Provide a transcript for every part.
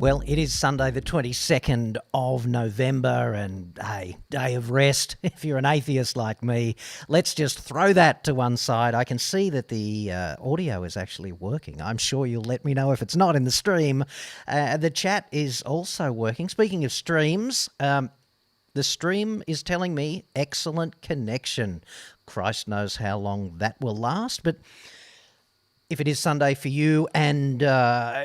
Well, it is Sunday the 22nd of November and, hey, day of rest. If you're an atheist like me, let's just throw that to one side. I can see that the audio is actually working. I'm sure you'll let me know if it's not in the stream. The chat is also working. Speaking of streams, the stream is telling me excellent connection. Christ knows how long that will last, but if it is Sunday for you and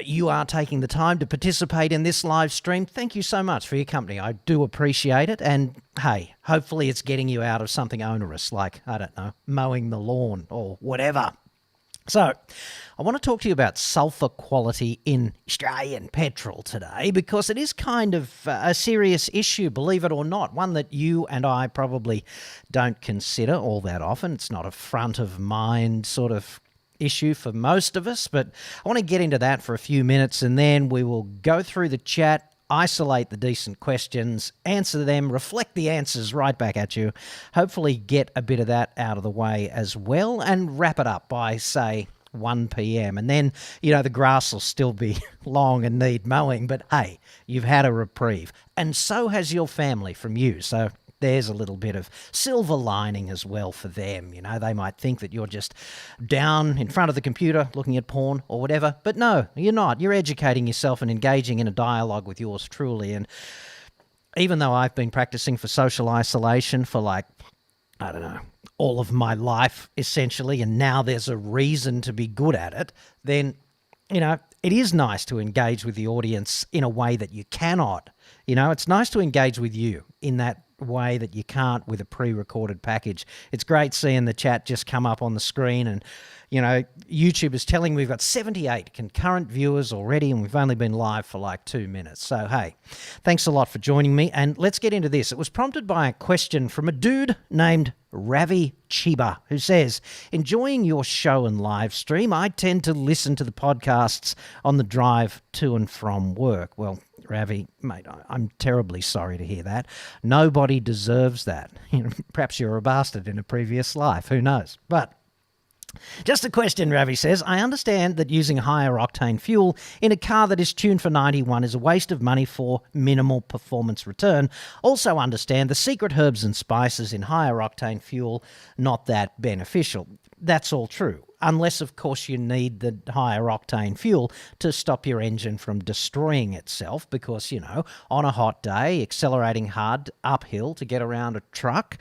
you are taking the time to participate in this live stream, thank you so much for your company. I do appreciate it. And hey, hopefully it's getting you out of something onerous like, I don't know, mowing the lawn or whatever. So I want to talk to you about sulphur quality in Australian petrol today because it is kind of a serious issue, believe it or not, one that you and I probably don't consider all that often. It's not a front of mind sort of issue for most of us, but I want to get into that for a few minutes and then we will go through the chat, isolate the decent questions, answer them, reflect the answers right back at you, hopefully get a bit of that out of the way as well, and wrap it up by, say, 1 p.m. And then, you know, the grass will still be long and need mowing, but hey, you've had a reprieve. And so has your family from you, so there's a little bit of silver lining as well for them. You know, they might think that you're just down in front of the computer looking at porn or whatever, but no, you're not. You're educating yourself and engaging in a dialogue with yours truly. And even though I've been practicing for social isolation for like, I don't know, all of my life essentially, and now there's a reason to be good at it, then, you know, it is nice to engage with the audience in a way that you cannot. You know, it's nice to engage with you in that way that you can't with a pre-recorded package. It's great seeing the chat just come up on the screen, and you know, YouTube is telling me we've got 78 concurrent viewers already and we've only been live for like 2 minutes. So hey, thanks a lot for joining me, and let's get into this. It was prompted by a question from a dude named Ravi Chiba, who says, enjoying your show and live stream. I tend to listen to the podcasts on the drive to and from work. Well, Ravi, mate, I'm terribly sorry to hear that. Nobody deserves that. You know, perhaps you're a bastard in a previous life. Who knows? But just a question, Ravi says, I understand that using higher octane fuel in a car that is tuned for 91 is a waste of money for minimal performance return. Also understand the secret herbs and spices in higher octane fuel, not that beneficial. That's all true. Unless, of course, you need the higher octane fuel to stop your engine from destroying itself because, you know, on a hot day, accelerating hard uphill to get around a truck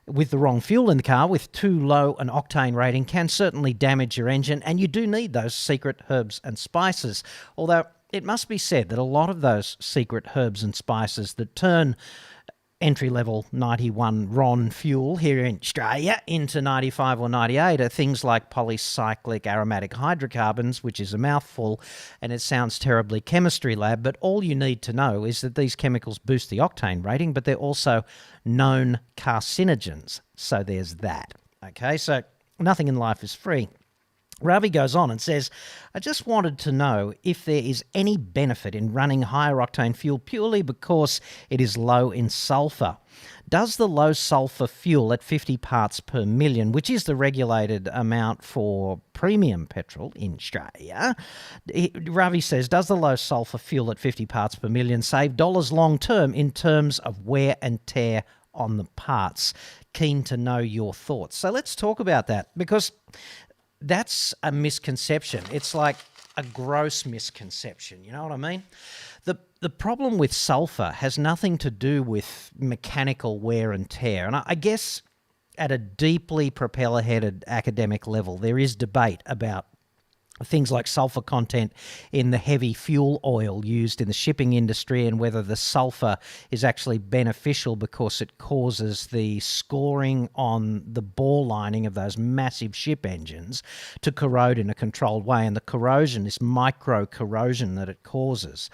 with the wrong fuel in the car with too low an octane rating can certainly damage your engine, and you do need those secret herbs and spices. Although it must be said that a lot of those secret herbs and spices that turn entry-level 91 RON fuel here in Australia into 95 or 98 are things like polycyclic aromatic hydrocarbons, which is a mouthful, and it sounds terribly chemistry lab, but all you need to know is that these chemicals boost the octane rating, but they're also known carcinogens. So there's that. Okay, so nothing in life is free. Ravi goes on and says, I just wanted to know if there is any benefit in running higher octane fuel purely because it is low in sulphur. Does the low sulphur fuel at 50 parts per million, which is the regulated amount for premium petrol in Australia, Ravi says, does the low sulphur fuel at 50 parts per million save dollars long term in terms of wear and tear on the parts? Keen to know your thoughts. So let's talk about that, because that's a misconception. It's like a gross misconception. You know what I mean? The problem with sulphur has nothing to do with mechanical wear and tear. And I guess at a deeply propeller-headed academic level, there is debate about things like sulphur content in the heavy fuel oil used in the shipping industry and whether the sulphur is actually beneficial because it causes the scoring on the bore lining of those massive ship engines to corrode in a controlled way. And the corrosion, this micro corrosion that it causes,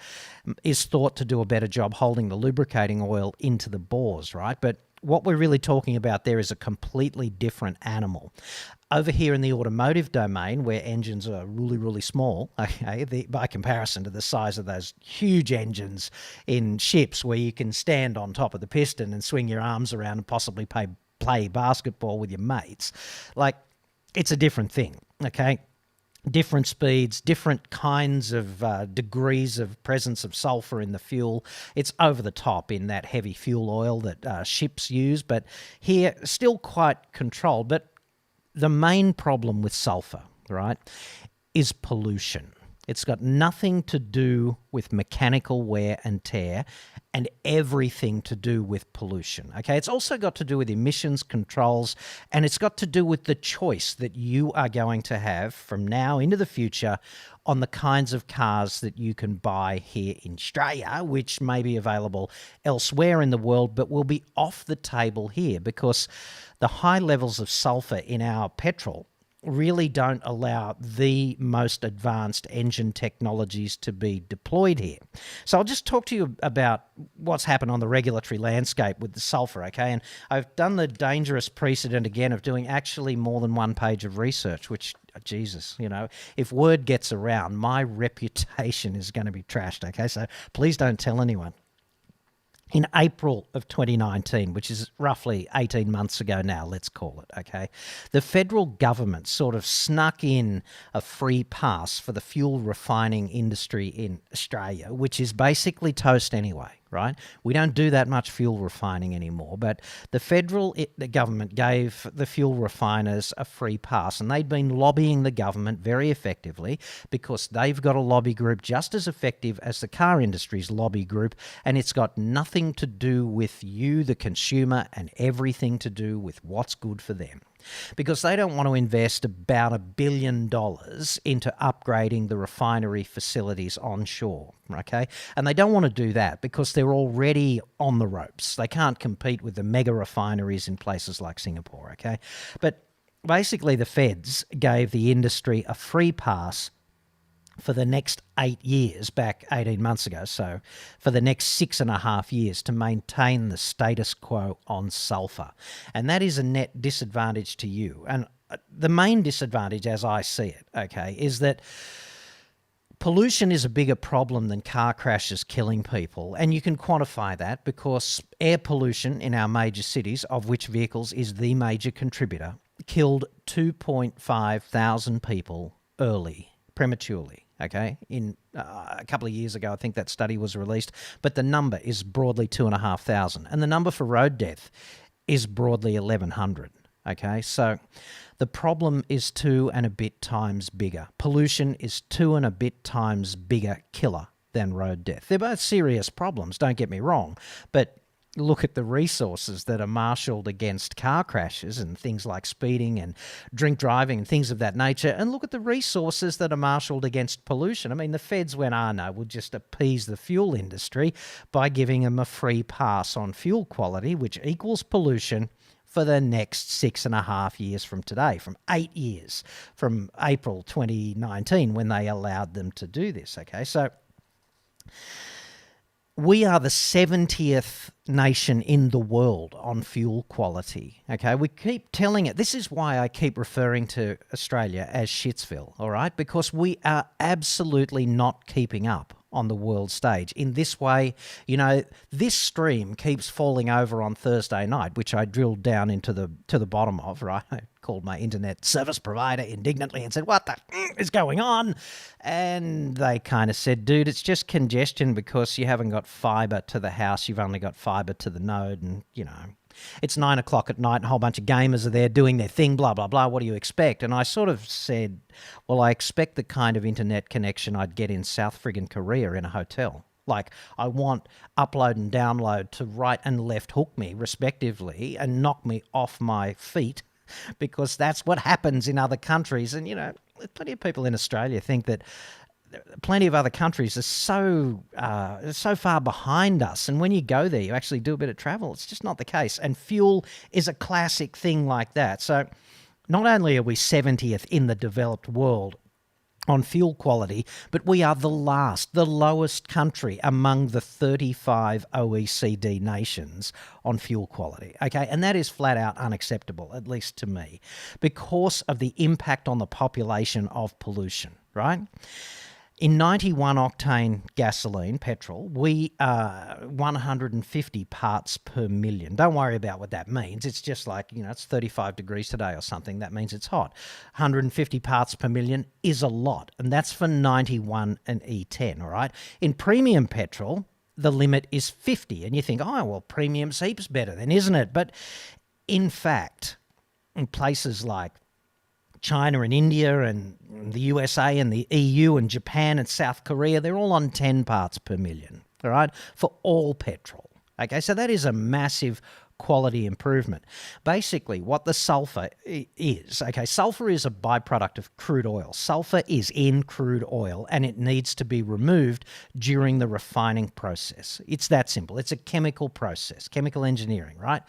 is thought to do a better job holding the lubricating oil into the bores, right? But what we're really talking about there is a completely different animal. Over here in the automotive domain, where engines are really, really small, okay, by comparison to the size of those huge engines in ships where you can stand on top of the piston and swing your arms around and possibly play basketball with your mates, like, it's a different thing, okay? different speeds, different kinds of degrees of presence of sulphur in the fuel. It's over the top in that heavy fuel oil that ships use, but here still quite controlled. But the main problem with sulphur, right, is pollution. It's got nothing to do with mechanical wear and tear and everything to do with pollution. Okay, it's also got to do with emissions controls, and it's got to do with the choice that you are going to have from now into the future on the kinds of cars that you can buy here in Australia, which may be available elsewhere in the world, but will be off the table here because the high levels of sulphur in our petrol really don't allow the most advanced engine technologies to be deployed here. So I'll just talk to you about what's happened on the regulatory landscape with the sulphur, okay? And I've done the dangerous precedent again of doing actually more than one page of research, which, Jesus, you know, if word gets around, my reputation is going to be trashed, okay? So please don't tell anyone. In April of 2019, which is roughly 18 months ago now, let's call it, okay, the federal government sort of snuck in a free pass for the fuel refining industry in Australia, which is basically toast anyway, right? We don't do that much fuel refining anymore, but the government gave the fuel refiners a free pass, and they'd been lobbying the government very effectively because they've got a lobby group just as effective as the car industry's lobby group, and it's got nothing to do with you, the consumer, and everything to do with what's good for them. Because they don't want to invest about $1 billion into upgrading the refinery facilities onshore, okay? And they don't want to do that because they're already on the ropes. They can't compete with the mega refineries in places like Singapore, okay? But basically the feds gave the industry a free pass for the next 8 years, back 18 months ago, so for the next 6.5 years to maintain the status quo on sulphur. And that is a net disadvantage to you. And the main disadvantage, as I see it, okay, is that pollution is a bigger problem than car crashes killing people. And you can quantify that because air pollution in our major cities, of which vehicles is the major contributor, killed 2.5 thousand people prematurely, okay? In a couple of years ago, I think that study was released, but the number is broadly 2,500. And the number for road death is broadly 1,100, okay? So the problem is 2 and a bit times bigger. Pollution is 2 and a bit times bigger killer than road death. They're both serious problems, don't get me wrong, but look at the resources that are marshalled against car crashes and things like speeding and drink driving and things of that nature, and look at the resources that are marshalled against pollution. I mean, the feds went, no, we'll just appease the fuel industry by giving them a free pass on fuel quality, which equals pollution, for the next 6.5 years from today, from 8 years, from April 2019, when they allowed them to do this, okay? So we are the 70th nation in the world on fuel quality, okay? We keep telling it. This is why I keep referring to Australia as Shitsville, all right? Because we are absolutely not keeping up on the world stage. In this way, you know, this stream keeps falling over on Thursday night, which I drilled down into the bottom of, right? I called my internet service provider indignantly and said, what the is going on? And they kind of said, dude, it's just congestion because you haven't got fiber to the house. You've only got fiber to the node, and, you know, it's 9 o'clock at night and a whole bunch of gamers are there doing their thing, blah, blah, blah. What do you expect? And I sort of said, well, I expect the kind of internet connection I'd get in South friggin' Korea in a hotel. Like, I want upload and download to right and left hook me, respectively, and knock me off my feet, because that's what happens in other countries. And, you know, plenty of people in Australia think that plenty of other countries are so far behind us, and when you go there, you actually do a bit of travel. It's just not the case, and fuel is a classic thing like that. So not only are we 70th in the developed world on fuel quality, but we are the lowest country among the 35 OECD nations on fuel quality, okay? And that is flat out unacceptable, at least to me, because of the impact on the population of pollution, right? In 91 octane gasoline, petrol, we are 150 parts per million. Don't worry about what that means. It's just like, it's 35 degrees today or something. That means it's hot. 150 parts per million is a lot, and that's for 91 and E10, all right? In premium petrol, the limit is 50, and you think, oh, well, premium's heaps better then, isn't it? But in fact, in places like China and India and the USA and the EU and Japan and South Korea, they're all on 10 parts per million, all right, for all petrol. Okay, so that is a massive quality improvement. Basically, what the sulphur is, okay, sulphur is a byproduct of crude oil. Sulphur is in crude oil and it needs to be removed during the refining process. It's that simple. It's a chemical process, chemical engineering, right?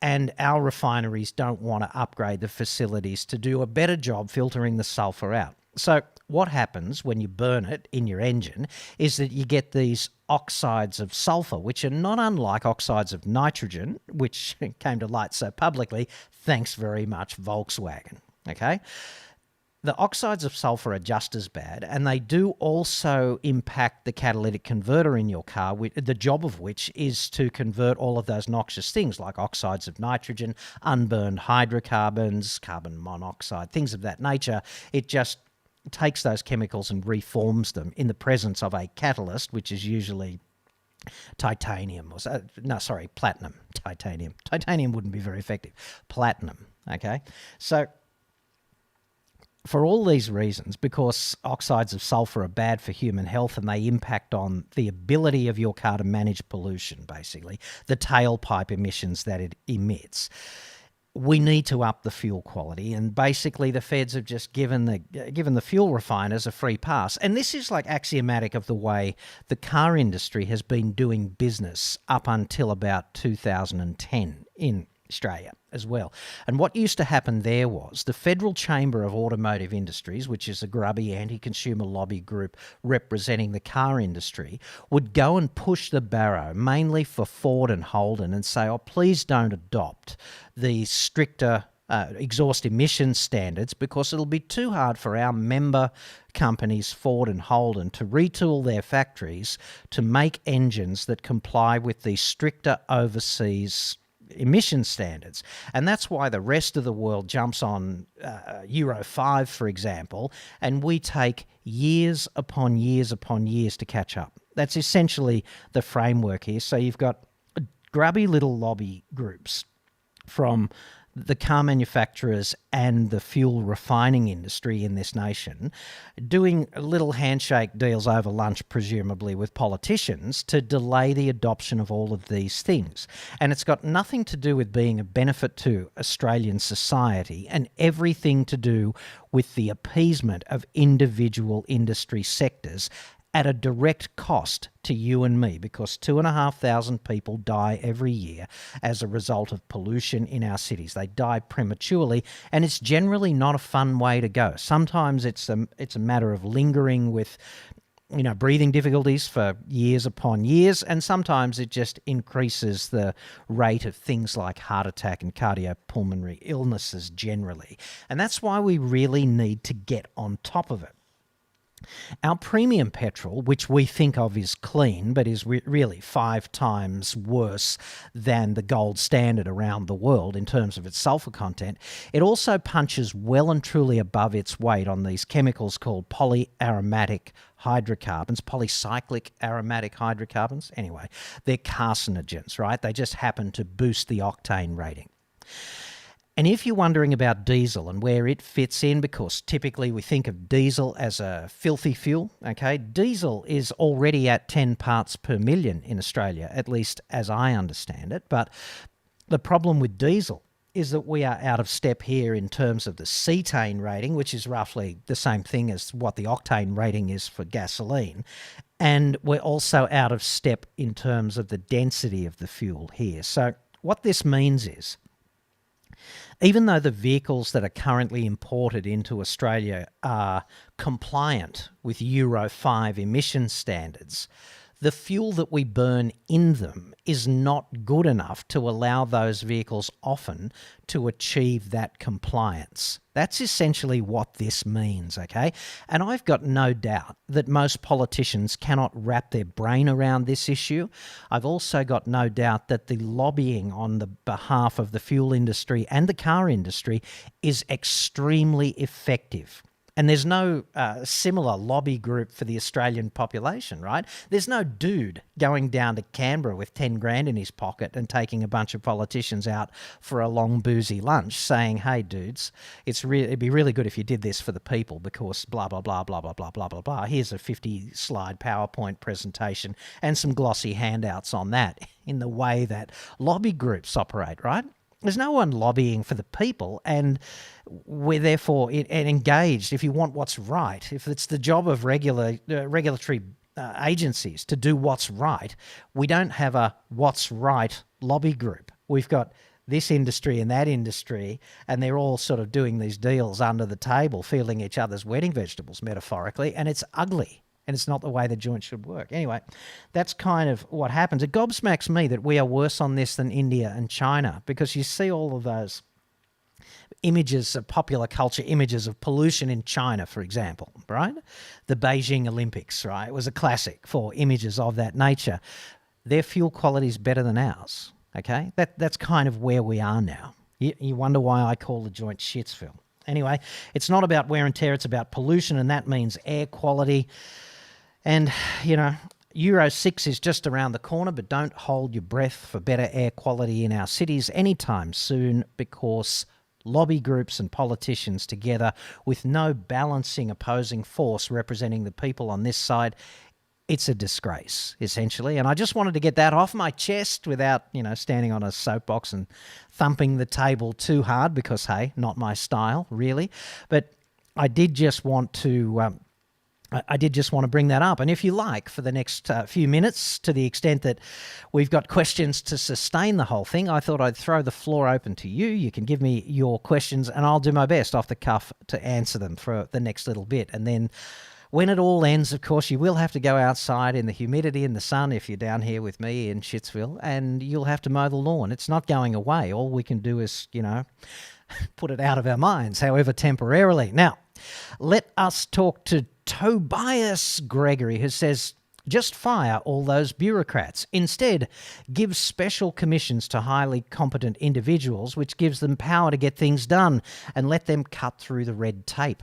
And our refineries don't want to upgrade the facilities to do a better job filtering the sulphur out. So what happens when you burn it in your engine is that you get these oxides of sulphur, which are not unlike oxides of nitrogen, which came to light so publicly. Thanks very much, Volkswagen. Okay? The oxides of sulphur are just as bad, and they do also impact the catalytic converter in your car, the job of which is to convert all of those noxious things like oxides of nitrogen, unburned hydrocarbons, carbon monoxide, things of that nature. It just takes those chemicals and reforms them in the presence of a catalyst, which is usually platinum. Titanium wouldn't be very effective. Platinum, okay? So for all these reasons, because oxides of sulphur are bad for human health and they impact on the ability of your car to manage pollution, basically, the tailpipe emissions that it emits, we need to up the fuel quality. And basically the feds have just given the fuel refiners a free pass. And this is like axiomatic of the way the car industry has been doing business up until about 2010 in Australia as well. And what used to happen there was the Federal Chamber of Automotive Industries, which is a grubby anti-consumer lobby group representing the car industry, would go and push the barrow, mainly for Ford and Holden, and say, oh, please don't adopt the stricter exhaust emission standards because it'll be too hard for our member companies, Ford and Holden, to retool their factories to make engines that comply with the stricter overseas emission standards. And that's why the rest of the world jumps on Euro 5, for example, and we take years upon years upon years to catch up. That's essentially the framework here. So you've got grubby little lobby groups from the car manufacturers and the fuel refining industry in this nation doing little handshake deals over lunch, presumably with politicians, to delay the adoption of all of these things. And it's got nothing to do with being a benefit to Australian society and everything to do with the appeasement of individual industry sectors at a direct cost to you and me, because 2,500 people die every year as a result of pollution in our cities. They die prematurely, and it's generally not a fun way to go. Sometimes it's a matter of lingering with breathing difficulties for years upon years, and sometimes it just increases the rate of things like heart attack and cardiopulmonary illnesses generally. And that's why we really need to get on top of it. Our premium petrol, which we think of as clean, but is really 5 times worse than the gold standard around the world in terms of its sulphur content, it also punches well and truly above its weight on these chemicals called polyaromatic hydrocarbons, polycyclic aromatic hydrocarbons. Anyway, they're carcinogens, right? They just happen to boost the octane rating. And if you're wondering about diesel and where it fits in, because typically we think of diesel as a filthy fuel, okay, diesel is already at 10 parts per million in Australia, at least as I understand it. But the problem with diesel is that we are out of step here in terms of the cetane rating, which is roughly the same thing as what the octane rating is for gasoline. And we're also out of step in terms of the density of the fuel here. So what this means is, even though the vehicles that are currently imported into Australia are compliant with Euro 5 emission standards, the fuel that we burn in them is not good enough to allow those vehicles often to achieve that compliance. That's essentially what this means, okay? And I've got no doubt that most politicians cannot wrap their brain around this issue. I've also got no doubt that the lobbying on the behalf of the fuel industry and the car industry is extremely effective. And there's no similar lobby group for the Australian population, right? There's no dude going down to Canberra with 10 grand in his pocket and taking a bunch of politicians out for a long boozy lunch saying, hey, dudes, it'd be really good if you did this for the people because blah, blah, blah, blah, blah, blah, blah, blah, blah. Here's a 50-slide PowerPoint presentation and some glossy handouts on that in the way that lobby groups operate, right? There's no one lobbying for the people, and we're therefore engaged. If you want what's right, if it's the job of regulatory agencies to do what's right, we don't have a what's right lobby group. We've got this industry and that industry, and they're all sort of doing these deals under the table, feeling each other's wedding vegetables, metaphorically, and it's ugly. And it's not the way the joint should work. Anyway, that's kind of what happens. It gobsmacks me that we are worse on this than India and China, because you see all of those images of popular culture, images of pollution in China, for example, right? The Beijing Olympics, right? It was a classic for images of that nature. Their fuel quality is better than ours, okay? That's kind of where we are now. You wonder why I call the joint Shitsville. Anyway, it's not about wear and tear, it's about pollution, and that means air quality. And, you know, Euro 6 is just around the corner, but don't hold your breath for better air quality in our cities anytime soon, because lobby groups and politicians together with no balancing opposing force representing the people on this side, it's a disgrace, essentially. And I just wanted to get that off my chest without, you know, standing on a soapbox and thumping the table too hard because, hey, not my style, really. But I did just want to... bring that up. And if you like, for the next few minutes, to the extent that we've got questions to sustain the whole thing, I thought I'd throw the floor open to you. You can give me your questions and I'll do my best off the cuff to answer them for the next little bit. And then when it all ends, of course, you will have to go outside in the humidity and the sun if you're down here with me in Shitsville, and you'll have to mow the lawn. It's not going away. All we can do is, you know, put it out of our minds, however temporarily. Now, let us talk to Tobias Gregory, who says, just fire all those bureaucrats. Instead, give special commissions to highly competent individuals, which gives them power to get things done, and let them cut through the red tape.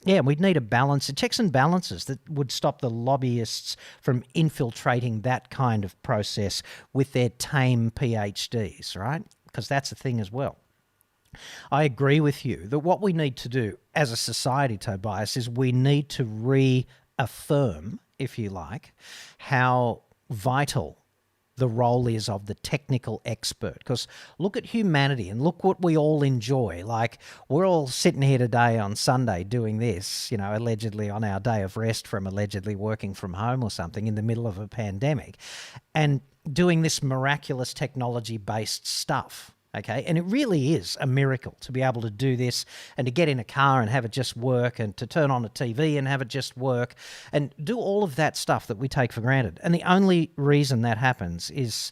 Yeah, we'd need a balance, checks and balances that would stop the lobbyists from infiltrating that kind of process with their tame PhDs, right? Because that's a thing as well. I agree with you that what we need to do as a society, Tobias, is we need to reaffirm, if you like, how vital the role is of the technical expert. Because look at humanity and look what we all enjoy. Like, we're all sitting here today on Sunday doing this, you know, allegedly on our day of rest from allegedly working from home or something in the middle of a pandemic, and doing this miraculous technology-based stuff. Okay, and it really is a miracle to be able to do this and to get in a car and have it just work, and to turn on a TV and have it just work, and do all of that stuff that we take for granted. And the only reason that happens is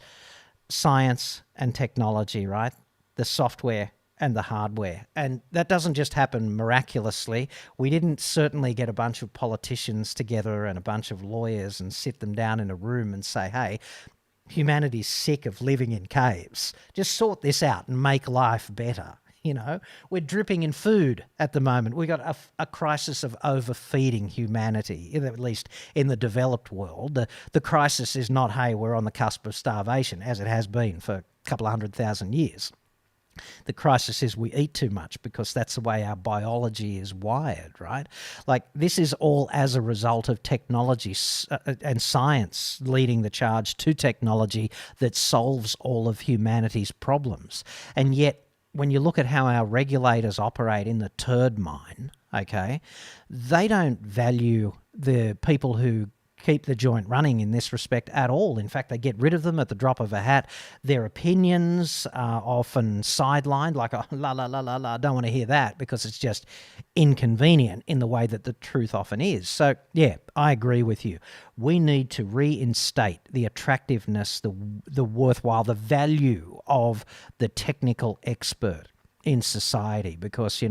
science and technology, right? The software and the hardware. And that doesn't just happen miraculously. We didn't certainly get a bunch of politicians together and a bunch of lawyers and sit them down in a room and say, hey, humanity's sick of living in caves. Just sort this out and make life better. You know, we're dripping in food at the moment. We've got a crisis of overfeeding humanity, at least in the developed world. The crisis is not, hey, we're on the cusp of starvation, as it has been for a couple of 100,000 years. The crisis is we eat too much because that's the way our biology is wired, right? Like, this is all as a result of technology and science leading the charge to technology that solves all of humanity's problems. And yet, when you look at how our regulators operate in the turd mine, okay, they don't value the people who keep the joint running in this respect at all. In fact, they get rid of them at the drop of a hat. Their opinions are often sidelined, like, oh, la, la, la, la, la, I don't want to hear that, because it's just inconvenient in the way that the truth often is. So, yeah, I agree with you. We need to reinstate the attractiveness, the worthwhile, the value of the technical expert in society, because,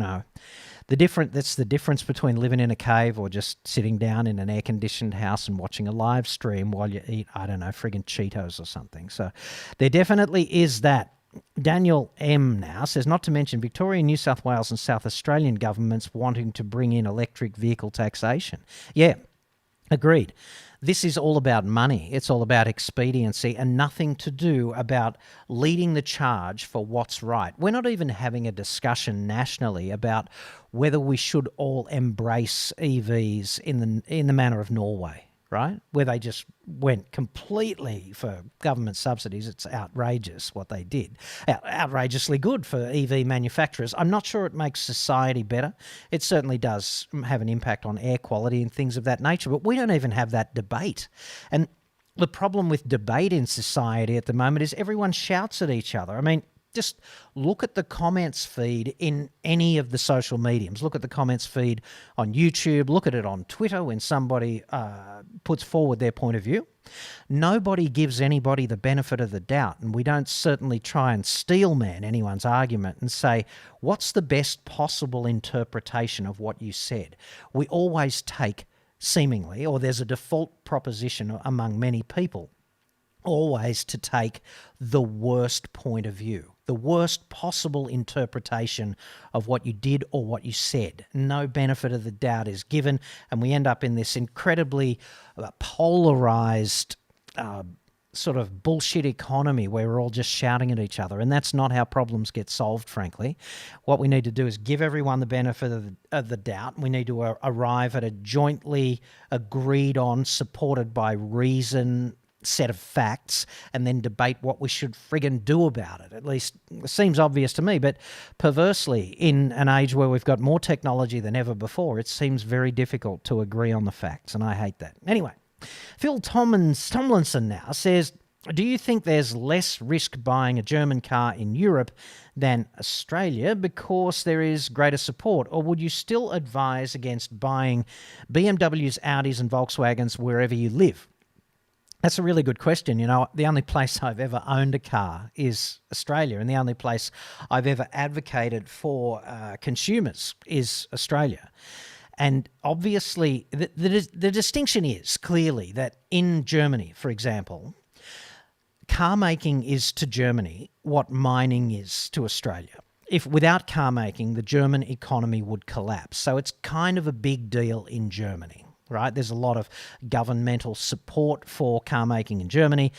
that's the difference between living in a cave or just sitting down in an air-conditioned house and watching a live stream while you eat, I don't know, friggin' Cheetos or something. So there definitely is that. Daniel M. now says, not to mention Victoria, New South Wales and South Australian governments wanting to bring in electric vehicle taxation. Yeah, agreed. This is all about money. It's all about expediency and nothing to do about leading the charge for what's right. We're not even having a discussion nationally about whether we should all embrace EVs in the manner of Norway, right? Where they just went completely for government subsidies. It's outrageous what they did. Outrageously good for EV manufacturers. I'm not sure it makes society better. It certainly does have an impact on air quality and things of that nature, but we don't even have that debate. And the problem with debate in society at the moment is everyone shouts at each other. I mean, just look at the comments feed in any of the social mediums. Look at the comments feed on YouTube. Look at it on Twitter when somebody puts forward their point of view. Nobody gives anybody the benefit of the doubt, and we don't certainly try and steelman anyone's argument and say, what's the best possible interpretation of what you said? We always take, seemingly, or there's a default proposition among many people, always to take the worst point of view, the worst possible interpretation of what you did or what you said. No benefit of the doubt is given, and we end up in this incredibly polarized sort of bullshit economy where we're all just shouting at each other, and that's not how problems get solved, frankly. What we need to do is give everyone the benefit of the doubt. We need to arrive at a jointly agreed on, supported by reason, set of facts, and then debate what we should friggin' do about it. At least it seems obvious to me, but perversely, in an age where we've got more technology than ever before, it seems very difficult to agree on the facts, and I hate that. Anyway, Phil Tomlinson now says, do you think there's less risk buying a German car in Europe than Australia because there is greater support, or would you still advise against buying BMWs, Audis and Volkswagens wherever you live? That's a really good question. The only place I've ever owned a car is Australia, and the only place I've ever advocated for consumers is Australia. And obviously, the distinction is clearly that in Germany, for example, car making is to Germany what mining is to Australia. If without car making, the German economy would collapse. So it's kind of a big deal in Germany. Right? There's a lot of governmental support for car making in Germany,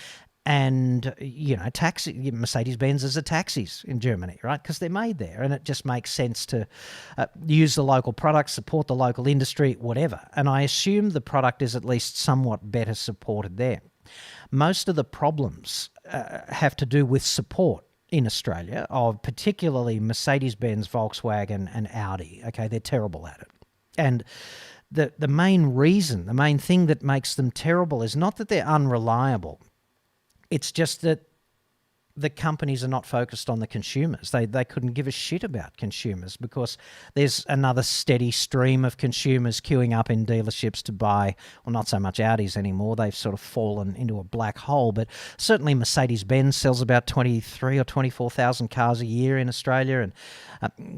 and Mercedes-Benz are taxis in Germany, right? Because they're made there, and it just makes sense to use the local products, support the local industry, whatever. And I assume the product is at least somewhat better supported there. Most of the problems have to do with support in Australia of particularly Mercedes-Benz, Volkswagen, and Audi. Okay, they're terrible at it, and the main reason, the main thing that makes them terrible is not that they're unreliable. It's just that the companies are not focused on the consumers. They couldn't give a shit about consumers because there's another steady stream of consumers queuing up in dealerships to buy, well, not so much Audis anymore. They've sort of fallen into a black hole, but certainly Mercedes-Benz sells about 23 or 24,000 cars a year in Australia, and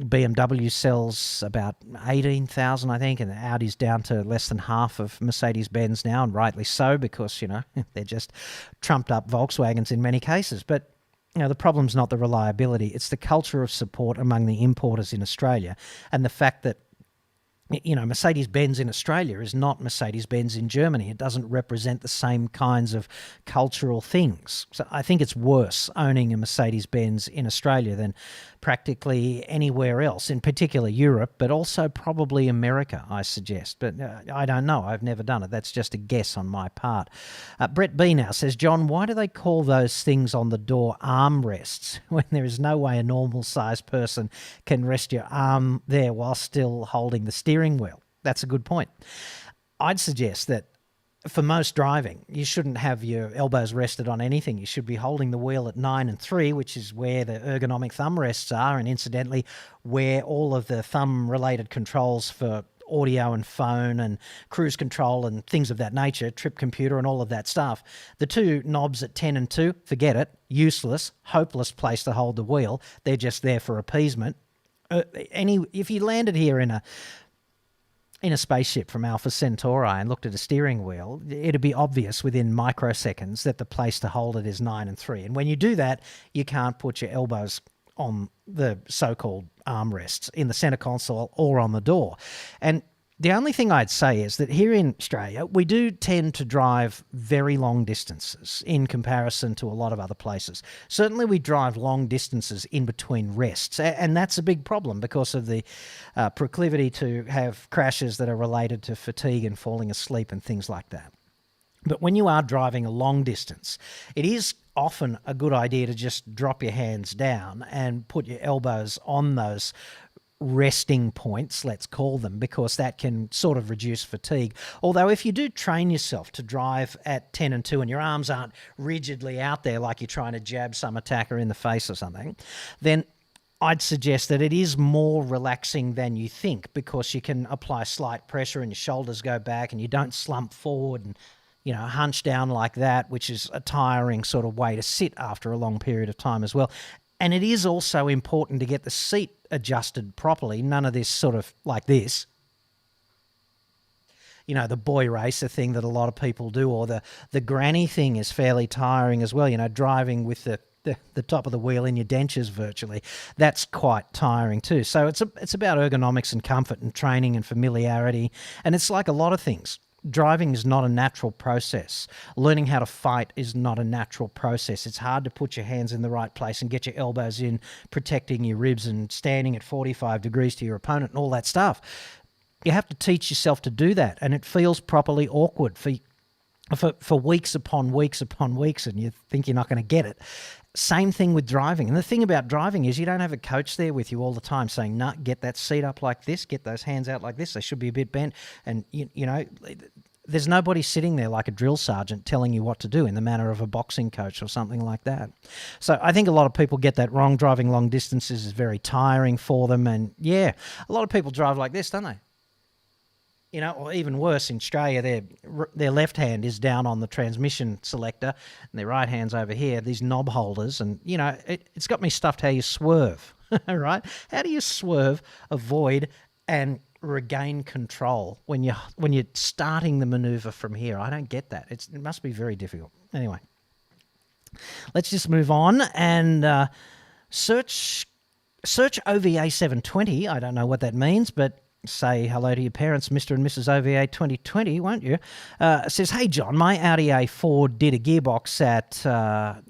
BMW sells about 18,000, I think, and Audi's down to less than half of Mercedes-Benz now, and rightly so because, they're just trumped up Volkswagens in many cases. But the problem's not the reliability. It's the culture of support among the importers in Australia, and the fact that Mercedes-Benz in Australia is not Mercedes-Benz in Germany. It doesn't represent the same kinds of cultural things. So I think it's worse owning a Mercedes-Benz in Australia than practically anywhere else, in particular Europe, but also probably America, I suggest. But I don't know. I've never done it. That's just a guess on my part. Brett B now says, John, why do they call those things on the door armrests when there is no way a normal-sized person can rest your arm there while still holding the steering wheel? That's a good point. I'd suggest that for most driving, you shouldn't have your elbows rested on anything. You should be holding the wheel at 9 and 3, which is where the ergonomic thumb rests are, and incidentally, where all of the thumb-related controls for audio and phone and cruise control and things of that nature, trip computer and all of that stuff. The two knobs at 10 and 2, forget it, useless, hopeless place to hold the wheel. They're just there for appeasement. If you landed here in a spaceship from Alpha Centauri and looked at a steering wheel, it'd be obvious within microseconds that the place to hold it is 9 and 3. And when you do that, you can't put your elbows on the so-called armrests in the centre console or on the door. And the only thing I'd say is that here in Australia, we do tend to drive very long distances in comparison to a lot of other places. Certainly we drive long distances in between rests, and that's a big problem because of the proclivity to have crashes that are related to fatigue and falling asleep and things like that. But when you are driving a long distance, it is often a good idea to just drop your hands down and put your elbows on those resting points, let's call them, because that can sort of reduce fatigue. Although if you do train yourself to drive at 10 and 2 and your arms aren't rigidly out there like you're trying to jab some attacker in the face or something, then I'd suggest that it is more relaxing than you think, because you can apply slight pressure and your shoulders go back and you don't slump forward and hunch down like that, which is a tiring sort of way to sit after a long period of time as well. And it is also important to get the seat adjusted properly. None of this sort of like this. The boy racer thing that a lot of people do, or the granny thing is fairly tiring as well. Driving with the top of the wheel in your dentures virtually. That's quite tiring too. So it's about ergonomics and comfort and training and familiarity. And it's like a lot of things. Driving is not a natural process. Learning how to fight is not a natural process. It's hard to put your hands in the right place and get your elbows in, protecting your ribs and standing at 45 degrees to your opponent and all that stuff. You have to teach yourself to do that, and it feels properly awkward for weeks upon weeks upon weeks, and you think you're not going to get it. Same thing with driving. And the thing about driving is you don't have a coach there with you all the time saying, "No, get that seat up like this, get those hands out like this, they should be a bit bent." And, there's nobody sitting there like a drill sergeant telling you what to do in the manner of a boxing coach or something like that. So I think a lot of people get that wrong. Driving long distances is very tiring for them. And, a lot of people drive like this, don't they? Or even worse, in Australia, their left hand is down on the transmission selector and their right hand's over here, these knob holders. And, it's got me stuffed how you swerve, right? How do you swerve, avoid, and regain control when you're starting the maneuver from here? I don't get that. It must be very difficult. Anyway, let's just move on and search OVA 720. I don't know what that means, but say hello to your parents, Mr. and Mrs. OVA 2020, won't you? It says, "Hey, John, my Audi A4 did a gearbox at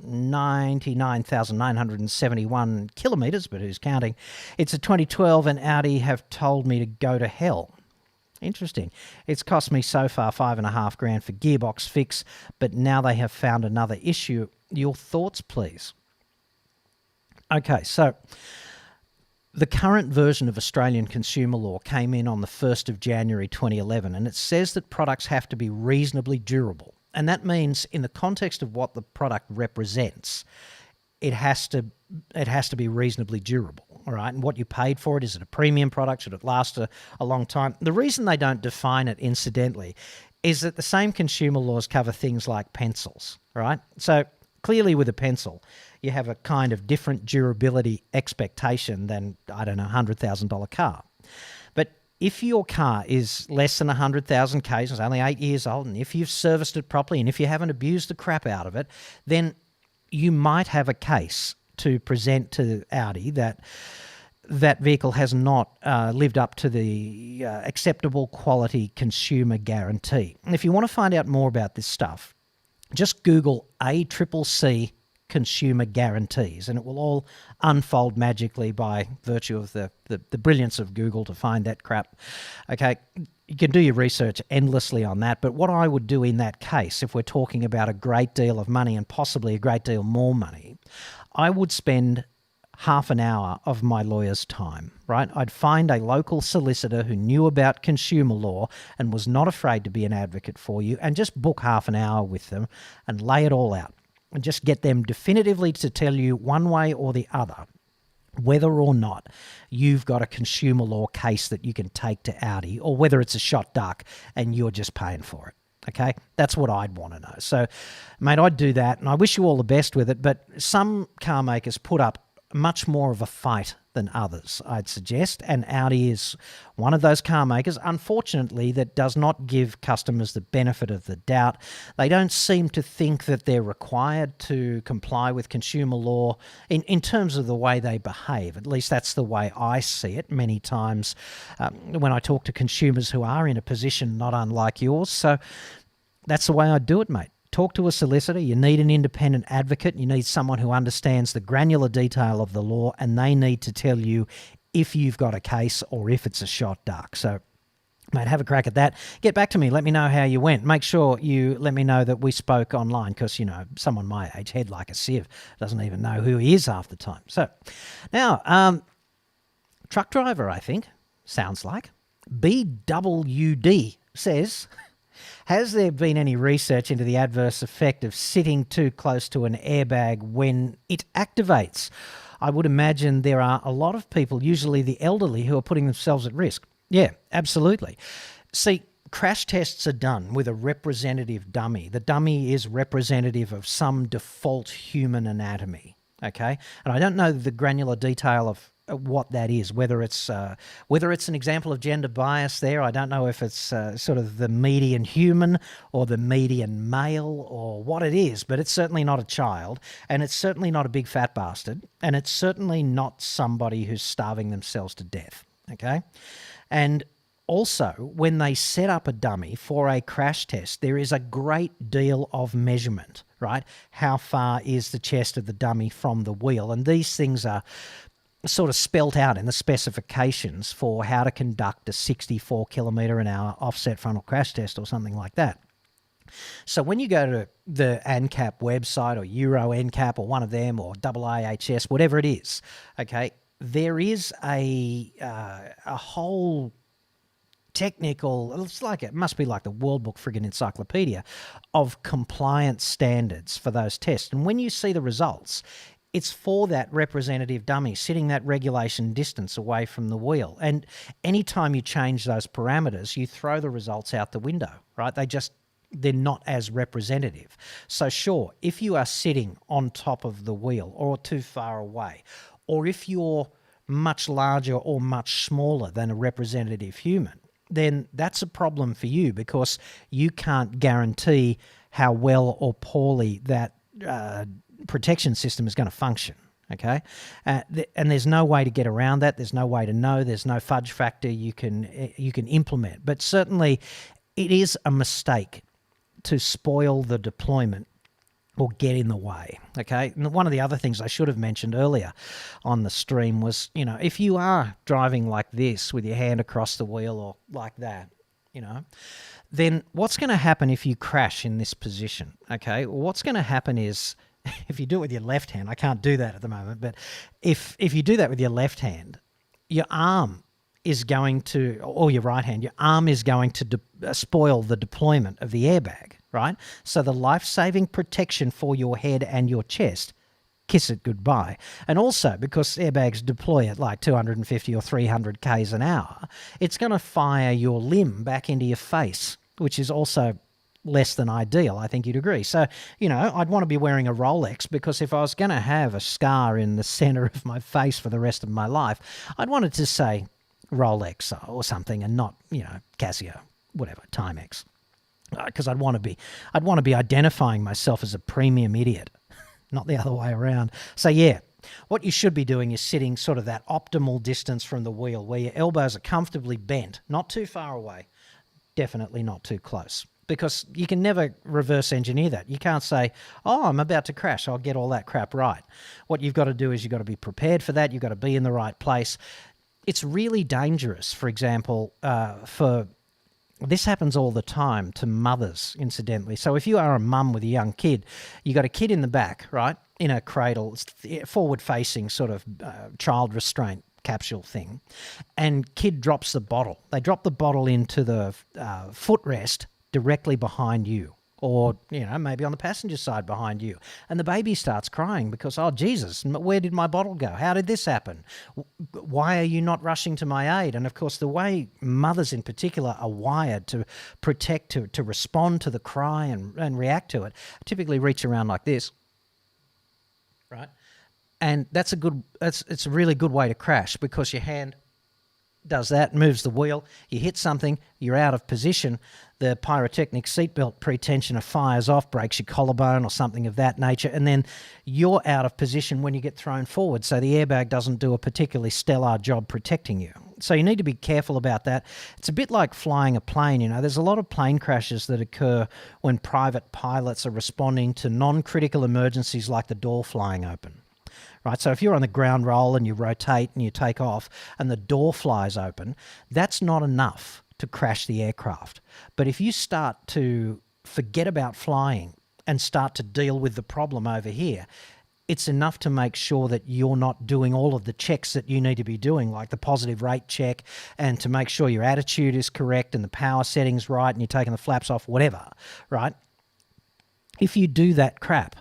99,971 kilometres, but who's counting? It's a 2012 and Audi have told me to go to hell." Interesting. "It's cost me so far $5,500 for gearbox fix, but now they have found another issue. Your thoughts, please?" Okay, so the current version of Australian consumer law came in on the 1st of January 2011, and it says that products have to be reasonably durable. And that means in the context of what the product represents, it has to be reasonably durable, all right? And what you paid for it, is it a premium product? Should it last a long time? The reason they don't define it, incidentally, is that the same consumer laws cover things like pencils, right? So clearly with a pencil, you have a kind of different durability expectation than, I don't know, $100,000 car. But if your car is less than 100,000 Ks, it's only 8 years old, and if you've serviced it properly and if you haven't abused the crap out of it, then you might have a case to present to Audi that that vehicle has not lived up to the acceptable quality consumer guarantee. And if you want to find out more about this stuff, just Google ACCC consumer guarantees, and it will all unfold magically by virtue of the brilliance of Google to find that crap. Okay, you can do your research endlessly on that, but what I would do in that case, if we're talking about a great deal of money and possibly a great deal more money, I would spend half an hour of my lawyer's time, right? I'd find a local solicitor who knew about consumer law and was not afraid to be an advocate for you, and just book half an hour with them and lay it all out and just get them definitively to tell you one way or the other whether or not you've got a consumer law case that you can take to Audi, or whether it's a shot duck and you're just paying for it. Okay, that's what I'd want to know. So, mate, I'd do that, and I wish you all the best with it. But some car makers put up much more of a fight than others, I'd suggest, and Audi is one of those car makers, unfortunately, that does not give customers the benefit of the doubt. They don't seem to think that they're required to comply with consumer law in terms of the way they behave. At least that's the way I see it many times when I talk to consumers who are in a position not unlike yours. So that's the way I do it, mate. Talk to a solicitor. You need an independent advocate. You need someone who understands the granular detail of the law, and they need to tell you if you've got a case or if it's a shot duck. So, mate, have a crack at that. Get back to me. Let me know how you went. Make sure you let me know that we spoke online, because, you know, someone my age, head like a sieve, doesn't even know who he is half the time. So, now, truck driver, I think, sounds like. BWD says... Has there been any research into the adverse effect of sitting too close to an airbag when it activates? I would imagine there are a lot of people, usually the elderly, who are putting themselves at risk. Yeah, absolutely. See, crash tests are done with a representative dummy. The dummy is representative of some default human anatomy, okay? And I don't know the granular detail of what that is, whether it's an example of gender bias there. I don't know if it's sort of the median human or the median male or what it is, but it's certainly not a child, and it's certainly not a big fat bastard, and it's certainly not somebody who's starving themselves to death, okay? And also, when they set up a dummy for a crash test, there is a great deal of measurement, right? How far is the chest of the dummy from the wheel? And these things are sort of spelt out in the specifications for how to conduct a 64 kilometre an hour offset frontal crash test or something like that. So when you go to the ANCAP website or Euro NCAP or one of them or AAHS, whatever it is, okay, there is a whole technical, it must be like the World Book friggin' encyclopedia of compliance standards for those tests. And when you see the results, it's for that representative dummy sitting that regulation distance away from the wheel. And anytime you change those parameters, you throw the results out the window, right? They're not as representative. So sure, if you are sitting on top of the wheel or too far away, or if you're much larger or much smaller than a representative human, then that's a problem for you, because you can't guarantee how well or poorly that protection system is going to function, okay? And there's no way to get around that. There's no way to know. There's no fudge factor you can implement. But certainly it is a mistake to spoil the deployment or get in the way, okay? And one of the other things I should have mentioned earlier on the stream was, you know, if you are driving like this with your hand across the wheel or like that, you know, then what's going to happen if you crash in this position, okay? Well, what's going to happen is, if you do it with your left hand, I can't do that at the moment, but if you do that with your left hand, your arm is going to, or your right hand, your arm is going to spoil the deployment of the airbag, right? So the life-saving protection for your head and your chest, kiss it goodbye. And also, because airbags deploy at like 250 or 300 k's an hour, it's going to fire your limb back into your face, which is also less than ideal, I think you'd agree. So, you know, I'd want to be wearing a Rolex, because if I was going to have a scar in the center of my face for the rest of my life, I'd want it to say Rolex or something, and not, you know, Casio, whatever, Timex. Because I'd want to be identifying myself as a premium idiot, not the other way around. So yeah, what you should be doing is sitting sort of that optimal distance from the wheel, where your elbows are comfortably bent, not too far away, definitely not too close. Because you can never reverse engineer that. You can't say, oh, I'm about to crash, I'll get all that crap right. What you've got to do is you've got to be prepared for that. You've got to be in the right place. It's really dangerous, for example, for This happens all the time to mothers, incidentally. So if you are a mum with a young kid, you got a kid in the back, right, in a cradle, forward-facing sort of child restraint capsule thing, and kid drops the bottle. They drop the bottle into the footrest directly behind you, or, maybe on the passenger side behind you. And the baby starts crying because, oh, Jesus, where did my bottle go? How did this happen? Why are you not rushing to my aid? And, of course, the way mothers in particular are wired to protect, to respond to the cry and react to it, typically reach around like this, right? And it's a really good way to crash, because your hand does that, moves the wheel, you hit something, you're out of position, the pyrotechnic seatbelt pretensioner fires off, breaks your collarbone or something of that nature, and then you're out of position when you get thrown forward, so the airbag doesn't do a particularly stellar job protecting you. So you need to be careful about that. It's a bit like flying a plane, there's a lot of plane crashes that occur when private pilots are responding to non-critical emergencies like the door flying open. Right, so if you're on the ground roll and you rotate and you take off and the door flies open, that's not enough to crash the aircraft. But if you start to forget about flying and start to deal with the problem over here, it's enough to make sure that you're not doing all of the checks that you need to be doing, like the positive rate check, and to make sure your attitude is correct and the power setting's right and you're taking the flaps off, whatever, right? If you do that crap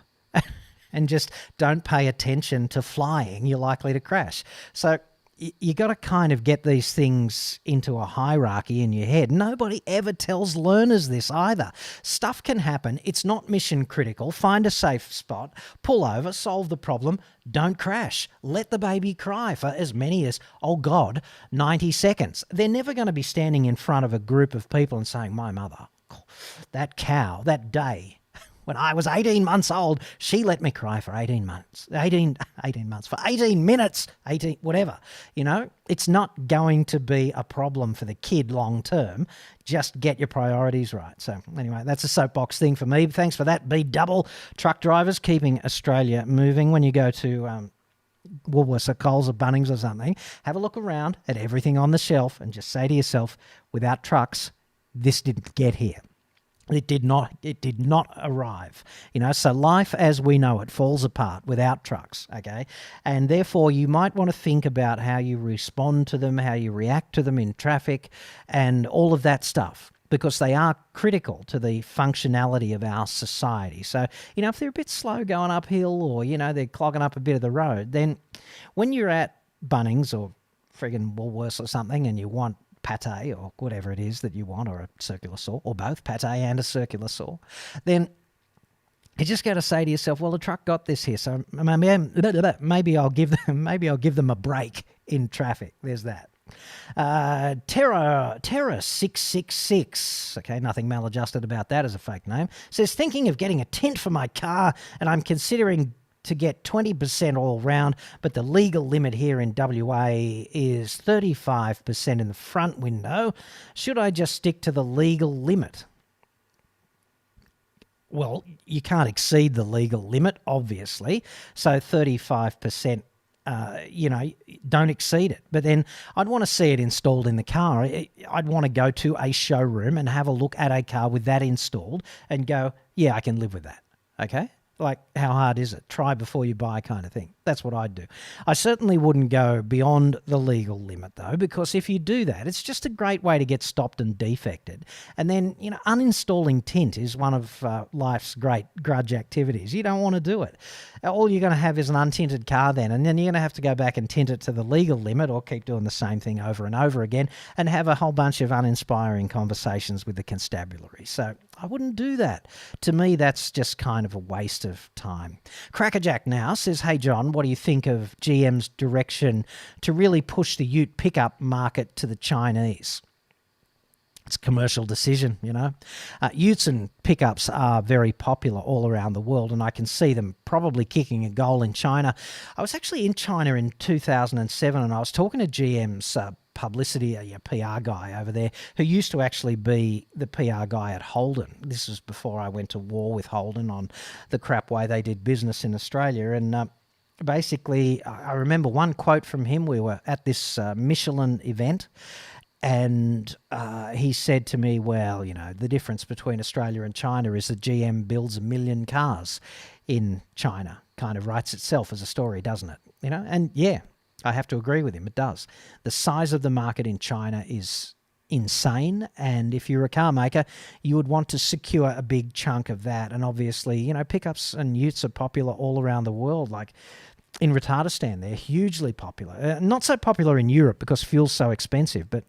and just don't pay attention to flying, you're likely to crash. So you got to kind of get these things into a hierarchy in your head. Nobody ever tells learners this either. Stuff can happen. It's not mission critical. Find a safe spot, pull over, solve the problem, don't crash. Let the baby cry for as many as, 90 seconds. They're never going to be standing in front of a group of people and saying, my mother, that cow, that day, when I was 18 months old, she let me cry for 18 months, 18 months, for 18 minutes, 18, whatever. It's not going to be a problem for the kid long term. Just get your priorities right. So anyway, that's a soapbox thing for me. Thanks for that, B-double. Truck drivers, keeping Australia moving. When you go to Woolworths or Coles or Bunnings or something, have a look around at everything on the shelf and just say to yourself, without trucks, this didn't get here. It did not arrive. So life as we know it falls apart without trucks, okay? And therefore you might want to think about how you respond to them, how you react to them in traffic, and all of that stuff, because they are critical to the functionality of our society. So, if they're a bit slow going uphill, or, they're clogging up a bit of the road, then when you're at Bunnings or friggin' Woolworths or something and you want pate or whatever it is that you want, or a circular saw, or both pate and a circular saw, then you just got to say to yourself, well, the truck got this here, so maybe I'll give them a break in traffic. There's that. Terra 666, okay, nothing maladjusted about that as a fake name, says, thinking of getting a tint for my car, and I'm considering to get 20% all round, but the legal limit here in WA is 35% in the front window. Should I just stick to the legal limit? Well, you can't exceed the legal limit, obviously, so 35%, don't exceed it. But then I'd want to see it installed in the car. I'd want to go to a showroom and have a look at a car with that installed and go, yeah, I can live with that, okay? Like, how hard is it? Try before you buy kind of thing. That's what I'd do. I certainly wouldn't go beyond the legal limit, though, because if you do that, it's just a great way to get stopped and defected. And then, uninstalling tint is one of life's great grudge activities. You don't want to do it. All you're going to have is an untinted car then, and then you're going to have to go back and tint it to the legal limit, or keep doing the same thing over and over again and have a whole bunch of uninspiring conversations with the constabulary. So I wouldn't do that. To me, that's just kind of a waste of time. Crackerjack now says, hey, John, what do you think of GM's direction to really push the ute pickup market to the Chinese? It's a commercial decision, Utes and pickups are very popular all around the world, and I can see them probably kicking a goal in China. I was actually in China in 2007, and I was talking to GM's publicity, a PR guy over there, who used to actually be the PR guy at Holden. This was before I went to war with Holden on the crap way they did business in Australia. And basically, I remember one quote from him. We were at this Michelin event, And he said to me, well, the difference between Australia and China is that GM builds 1 million cars in China. Kind of writes itself as a story, doesn't it? And yeah, I have to agree with him. It does. The size of the market in China is insane. And if you're a car maker, you would want to secure a big chunk of that. And obviously, pickups and utes are popular all around the world. Like in Retardistan, they're hugely popular. Not so popular in Europe because fuel's so expensive, but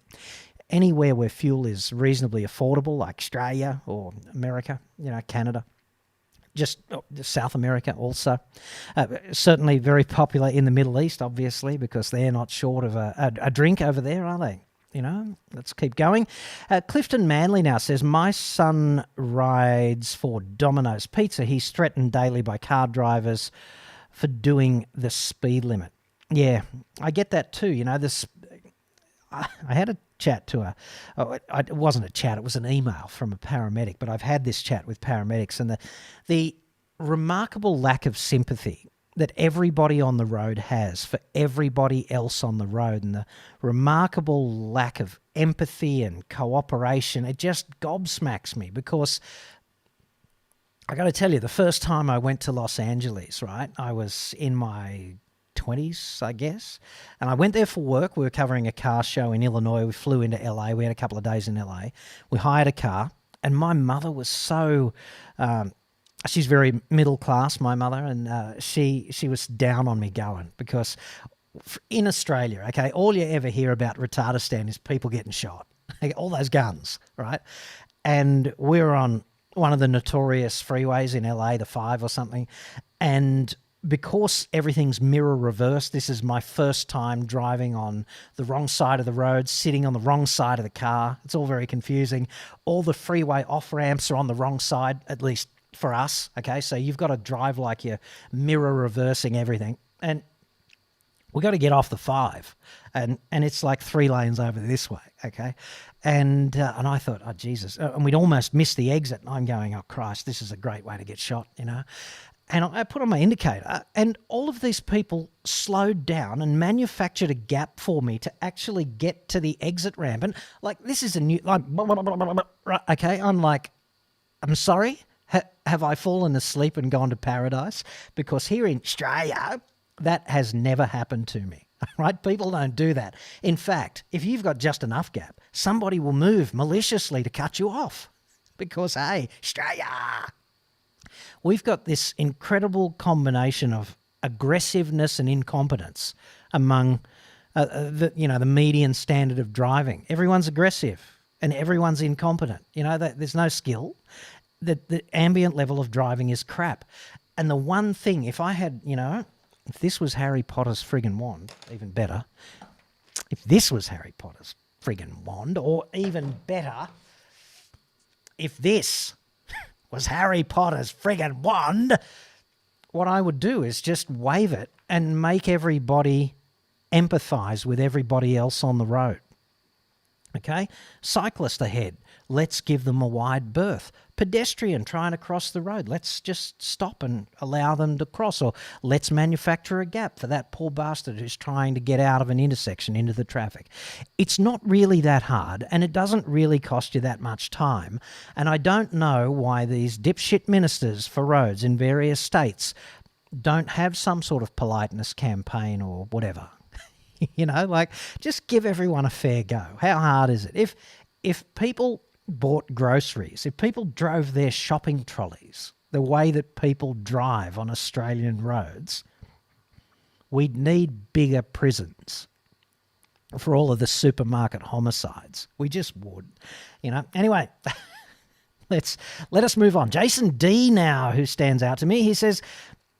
anywhere where fuel is reasonably affordable, like Australia or America, Canada, just South America also. Certainly very popular in the Middle East, obviously, because they're not short of a drink over there, are they? Let's keep going. Clifton Manley now says, my son rides for Domino's Pizza. He's threatened daily by car drivers for doing the speed limit. Yeah, I get that too. I had a chat to it wasn't a chat, it was an email from a paramedic, but I've had this chat with paramedics, and the remarkable lack of sympathy that everybody on the road has for everybody else on the road, and the remarkable lack of empathy and cooperation, it just gobsmacks me, because I got to tell you, the first time I went to Los Angeles, right, I was in my 20s, I guess, and I went there for work. We were covering a car show in Illinois. We flew into LA. We had a couple of days in LA. We hired a car, and my mother was so... she's very middle class, my mother, and she was down on me going, because in Australia, okay, all you ever hear about Retardistan is people getting shot, all those guns, right? And we were on one of the notorious freeways in LA, the 5 or something, and because everything's mirror reversed, this is my first time driving on the wrong side of the road, sitting on the wrong side of the car. It's all very confusing. All the freeway off-ramps are on the wrong side, at least for us, okay? So you've got to drive like you're mirror reversing everything. And we got to get off the 5, and it's like 3 lanes over this way, okay? And I thought, oh, Jesus. And we'd almost missed the exit. And I'm going, oh, Christ, this is a great way to get shot, And I put on my indicator, and all of these people slowed down and manufactured a gap for me to actually get to the exit ramp. And like, this is a new, like, okay, I'm like, I'm sorry, have I fallen asleep and gone to paradise? Because here in Australia, that has never happened to me, right? People don't do that. In fact, if you've got just enough gap, somebody will move maliciously to cut you off because, hey, Australia. We've got this incredible combination of aggressiveness and incompetence among the median standard of driving. Everyone's aggressive and everyone's incompetent. There's no skill. The ambient level of driving is crap. And the one thing, if I had, if this was Harry Potter's friggin' wand, even better. If this was Harry Potter's friggin' wand, or even better, if this was Harry Potter's friggin' wand, what I would do is just wave it and make everybody empathise with everybody else on the road. Okay? Cyclist ahead, let's give them a wide berth. Pedestrian trying to cross the road, let's just stop and allow them to cross. Or let's manufacture a gap for that poor bastard who's trying to get out of an intersection into the traffic. It's not really that hard, and it doesn't really cost you that much time. And I don't know why these dipshit ministers for roads in various states don't have some sort of politeness campaign or whatever. Just give everyone a fair go. How hard is it? If people bought groceries, if people drove their shopping trolleys the way that people drive on Australian roads, we'd need bigger prisons for all of the supermarket homicides. We just would, Anyway, let us move on. Jason D now, who stands out to me, he says,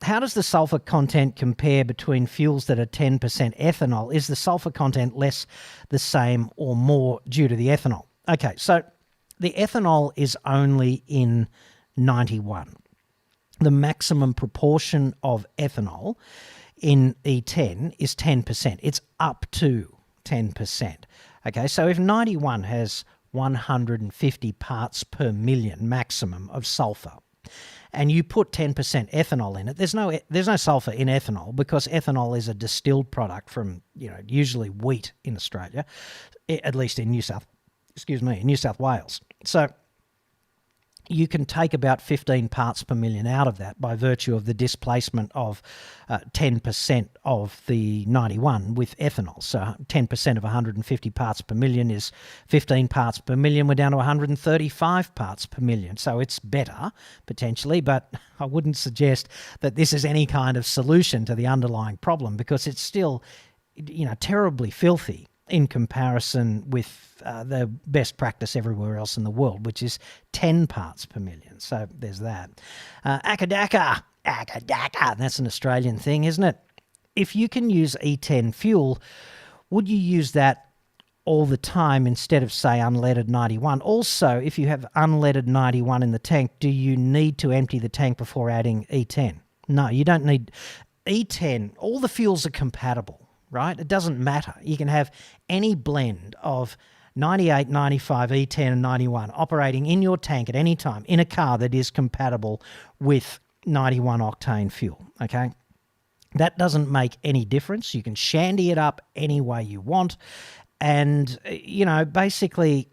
how does the sulphur content compare between fuels that are 10% ethanol? Is the sulphur content less, the same, or more due to the ethanol? Okay, so the ethanol is only in 91. The maximum proportion of ethanol in E10 is 10%. It's up to 10%. Okay, so if 91 has 150 parts per million maximum of sulphur, and you put 10% ethanol in it, there's no sulphur in ethanol because ethanol is a distilled product from, usually wheat in Australia, at least in New South Wales. So you can take about 15 parts per million out of that by virtue of the displacement of 10% of the 91 with ethanol. So 10% of 150 parts per million is 15 parts per million. We're down to 135 parts per million. So it's better, potentially, but I wouldn't suggest that this is any kind of solution to the underlying problem because it's still, terribly filthy in comparison with the best practice everywhere else in the world, which is 10 parts per million. So there's that. Akadaka, that's an Australian thing, isn't it? If you can use E10 fuel, would you use that all the time instead of, say, unleaded 91? Also, if you have unleaded 91 in the tank, do you need to empty the tank before adding E10? No, you don't need E10. All the fuels are compatible. Right? It doesn't matter. You can have any blend of 98, 95, E10 and 91 operating in your tank at any time in a car that is compatible with 91 octane fuel, okay? That doesn't make any difference. You can shandy it up any way you want. And, basically,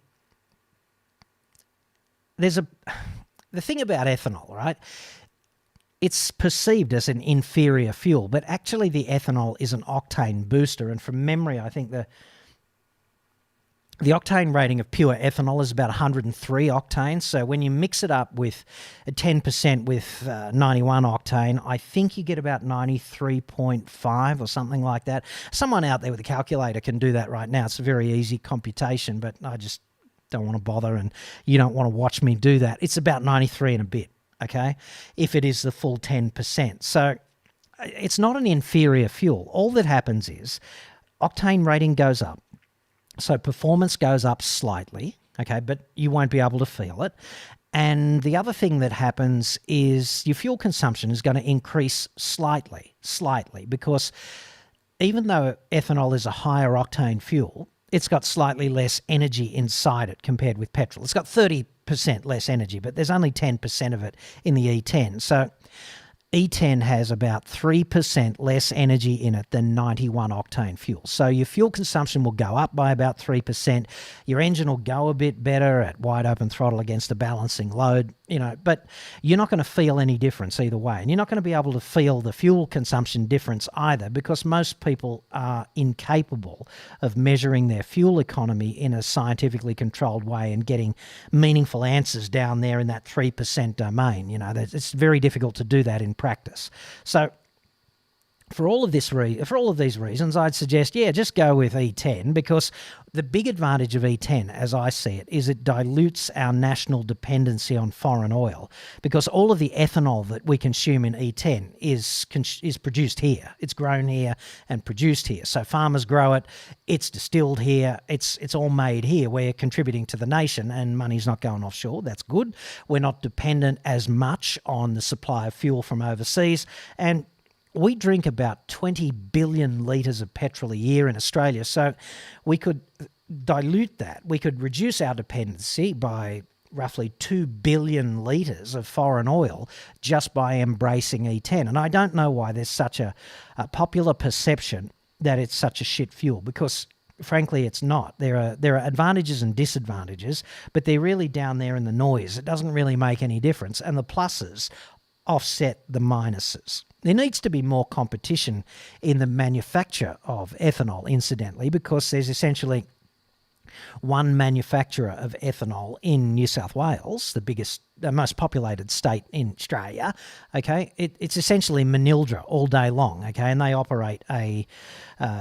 the thing about ethanol, right? It's perceived as an inferior fuel, but actually the ethanol is an octane booster. And from memory, I think the octane rating of pure ethanol is about 103 octane. So when you mix it up with 10% with 91 octane, I think you get about 93.5 or something like that. Someone out there with a calculator can do that right now. It's a very easy computation, but I just don't want to bother, and you don't want to watch me do that. It's about 93 and a bit. Okay, if it is the full 10%. So it's not an inferior fuel. All that happens is octane rating goes up. So performance goes up slightly, okay, but you won't be able to feel it. And the other thing that happens is your fuel consumption is going to increase slightly, because even though ethanol is a higher octane fuel, it's got slightly less energy inside it compared with petrol. It's got 30% less energy, but there's only 10% of it in the E10. So E10 has about 3% less energy in it than 91 octane fuel. So your fuel consumption will go up by about 3%. Your engine will go a bit better at wide open throttle against a balancing load, but you're not going to feel any difference either way. And you're not going to be able to feel the fuel consumption difference either, because most people are incapable of measuring their fuel economy in a scientifically controlled way and getting meaningful answers down there in that 3% domain. It's very difficult to do that in practice. So for all of these reasons, I'd suggest, just go with E10, because the big advantage of E10, as I see it, is it dilutes our national dependency on foreign oil, because all of the ethanol that we consume in E10 is produced here. It's grown here and produced here. So farmers grow it, it's distilled here, it's all made here. We're contributing to the nation and money's not going offshore. That's good. We're not dependent as much on the supply of fuel from overseas, and we drink about 20 billion litres of petrol a year in Australia, so we could dilute that. We could reduce our dependency by roughly 2 billion litres of foreign oil just by embracing E10. And I don't know why there's such a popular perception that it's such a shit fuel, because frankly it's not. There are advantages and disadvantages, but they're really down there in the noise. It doesn't really make any difference, and the pluses offset the minuses. There needs to be more competition in the manufacture of ethanol, incidentally, because there's essentially one manufacturer of ethanol in New South Wales, the most populated state in Australia, okay? It's essentially Manildra all day long, okay? And they operate a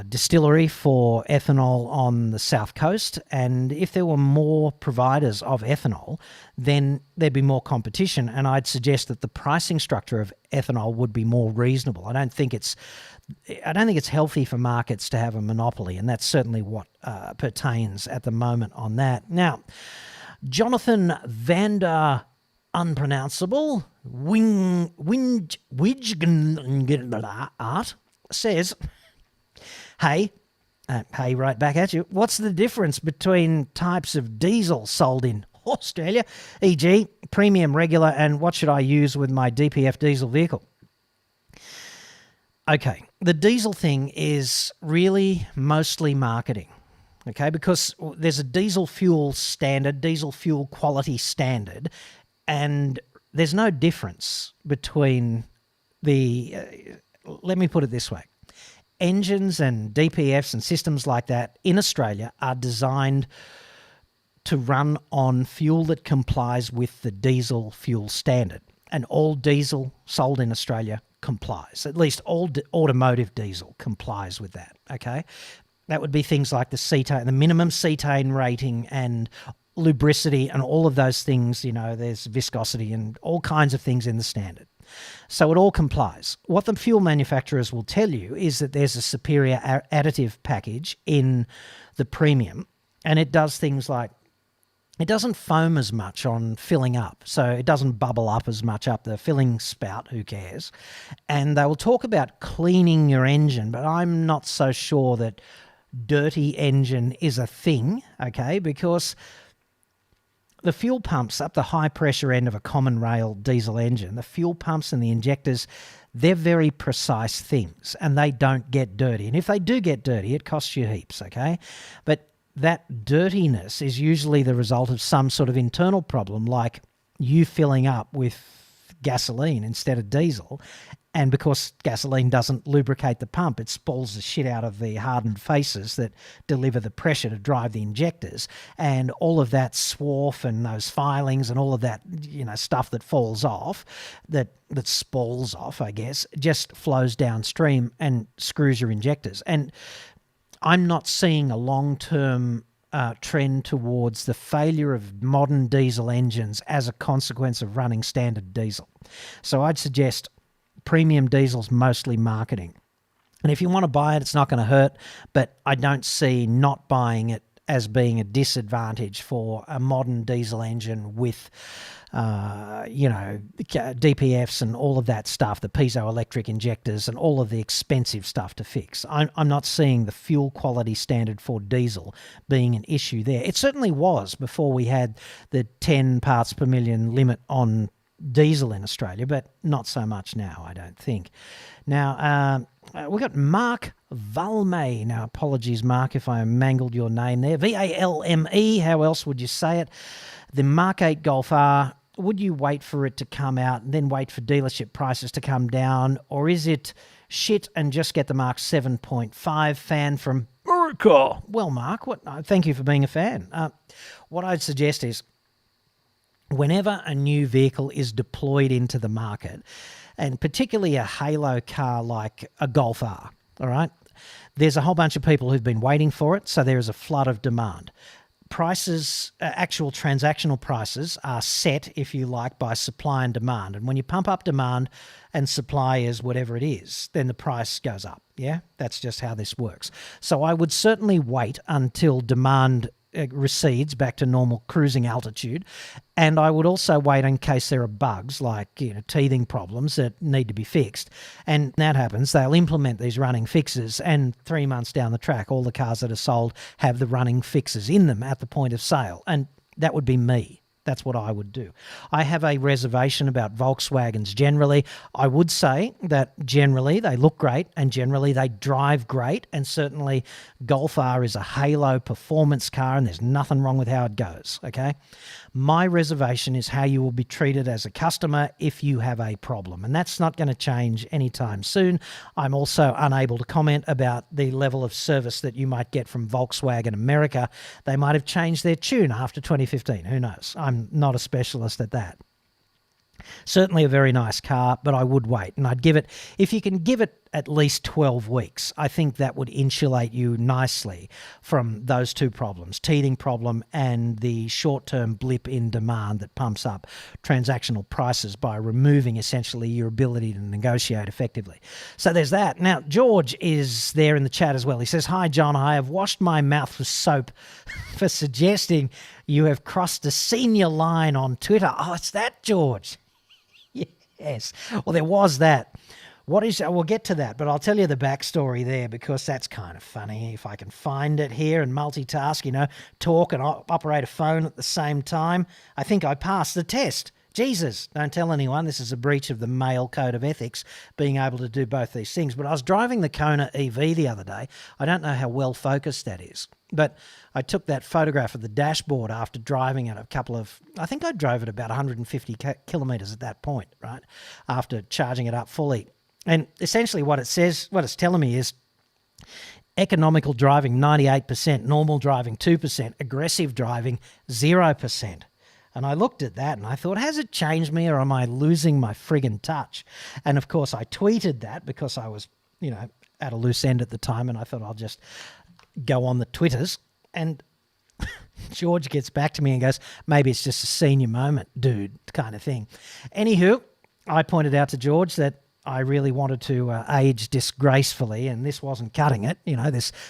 distillery for ethanol on the south coast. And if there were more providers of ethanol, then there'd be more competition. And I'd suggest that the pricing structure of ethanol would be more reasonable. I don't think it's healthy for markets to have a monopoly, and that's certainly what pertains at the moment on that. Now, Jonathan Vander Unpronounceable Art says, hey, right back at you. What's the difference between types of diesel sold in Australia, e.g. premium, regular, and what should I use with my DPF diesel vehicle? Okay, the diesel thing is really mostly marketing, okay, because there's a diesel fuel standard, diesel fuel quality standard, and there's no difference between let me put it this way. Engines and DPFs and systems like that in Australia are designed to run on fuel that complies with the diesel fuel standard. And all diesel sold in Australia complies. At least all automotive diesel complies with that, okay? That would be things like the cetane, the minimum cetane rating and lubricity and all of those things. There's viscosity and all kinds of things in the standard. So it all complies. What the fuel manufacturers will tell you is that there's a superior additive package in the premium, and it does things like it doesn't foam as much on filling up, so it doesn't bubble up as much up the filling spout, who cares? And they will talk about cleaning your engine, but I'm not so sure that dirty engine is a thing, okay, because the fuel pumps up the high pressure end of a common rail diesel engine, the fuel pumps and the injectors, they're very precise things and they don't get dirty. And if they do get dirty, it costs you heaps, okay? But that dirtiness is usually the result of some sort of internal problem, like you filling up with gasoline instead of diesel. And because gasoline doesn't lubricate the pump, it spoils the shit out of the hardened faces that deliver the pressure to drive the injectors. And all of that swarf and those filings and all of that, stuff that falls off, that spalls off, I guess, just flows downstream and screws your injectors. And I'm not seeing a long-term trend towards the failure of modern diesel engines as a consequence of running standard diesel. So I'd suggest premium diesel's mostly marketing. And if you want to buy it, it's not going to hurt, but I don't see not buying it as being a disadvantage for a modern diesel engine with, DPFs and all of that stuff, the piezoelectric injectors and all of the expensive stuff to fix. I'm not seeing the fuel quality standard for diesel being an issue there. It certainly was before we had the 10 parts per million limit on diesel in Australia, but not so much now, I don't think. Now, we've got Mark Valme. Now, apologies, Mark, if I mangled your name there. Valme, how else would you say it? The Mark 8 Golf R, would you wait for it to come out and then wait for dealership prices to come down, or is it shit and just get the Mark 7.5? Fan from America. Well, Mark, thank you for being a fan. What I'd suggest is, whenever a new vehicle is deployed into the market, and particularly a halo car like a Golf R, all right, there's a whole bunch of people who've been waiting for it, so there is a flood of demand. Prices, actual transactional prices, are set, if you like, by supply and demand. And when you pump up demand and supply is whatever it is, then the price goes up, yeah? That's just how this works. So I would certainly wait until demand recedes back to normal cruising altitude, and I would also wait in case there are bugs like teething problems that need to be fixed. And that happens, they'll implement these running fixes, and 3 months down the track all the cars that are sold have the running fixes in them at the point of sale, and that would be me. That's what I would do. I have a reservation about Volkswagens generally. I would say that generally they look great and generally they drive great, and certainly Golf R is a halo performance car and there's nothing wrong with how it goes, okay? My reservation is how you will be treated as a customer if you have a problem, and that's not going to change anytime soon. I'm also unable to comment about the level of service that you might get from Volkswagen America. They might have changed their tune after 2015. Who knows? I'm not a specialist at that. Certainly a very nice car, but I would wait. And I'd give it, if you can give it at least 12 weeks, I think that would insulate you nicely from those two problems, teething problem and the short-term blip in demand that pumps up transactional prices by removing essentially your ability to negotiate effectively. So there's that. Now, George is there in the chat as well. He says, "Hi, John. I have washed my mouth with soap for suggesting you have crossed a senior line on Twitter." Oh, it's that, George. Yes. Well, there was that. We'll get to that, but I'll tell you the backstory there because that's kind of funny. If I can find it here and multitask, talk and operate a phone at the same time, I think I passed the test. Jesus, don't tell anyone. This is a breach of the male code of ethics, being able to do both these things. But I was driving the Kona EV the other day. I don't know how well focused that is, but I took that photograph of the dashboard after driving it I think I drove it about 150 kilometres at that point, right, after charging it up fully. And essentially what it's telling me is economical driving 98%, normal driving 2%, aggressive driving 0%. And I looked at that and I thought, has it changed me or am I losing my friggin' touch? And of course I tweeted that because I was, at a loose end at the time, and I thought I'll just go on the Twitters. And George gets back to me and goes, maybe it's just a senior moment, dude, kind of thing. Anywho, I pointed out to George that I really wanted to age disgracefully, and this wasn't cutting it.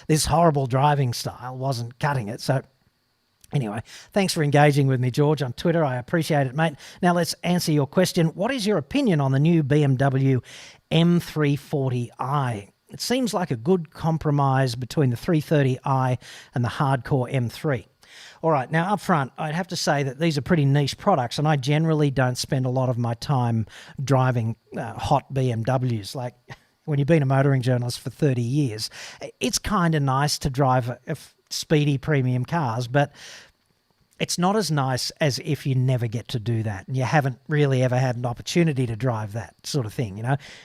This horrible driving style wasn't cutting it. So anyway, thanks for engaging with me, George, on Twitter. I appreciate it, mate. Now let's answer your question. What is your opinion on the new BMW M340i? It seems like a good compromise between the 330i and the hardcore M3. All right, now up front, I'd have to say that these are pretty niche products, and I generally don't spend a lot of my time driving hot BMWs. Like, when you've been a motoring journalist for 30 years, it's kind of nice to drive speedy premium cars, but it's not as nice as if you never get to do that and you haven't really ever had an opportunity to drive that sort of thing.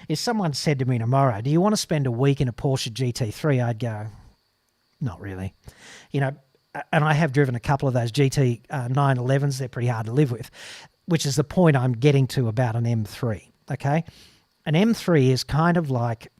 If someone said to me tomorrow, do you want to spend a week in a Porsche GT3? I'd go, not really. And I have driven a couple of those GT 911s. They're pretty hard to live with, which is the point I'm getting to about an M3, okay? An M3 is kind of like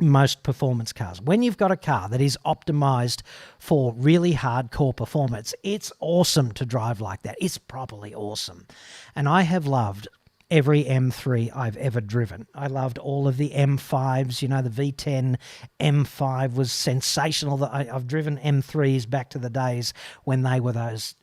most performance cars. When you've got a car that is optimized for really hardcore performance, it's awesome to drive like that. It's properly awesome. And I have loved every M3 I've ever driven. I loved all of the M5s. The V10 M5 was sensational. I've driven M3s back to the days when they were those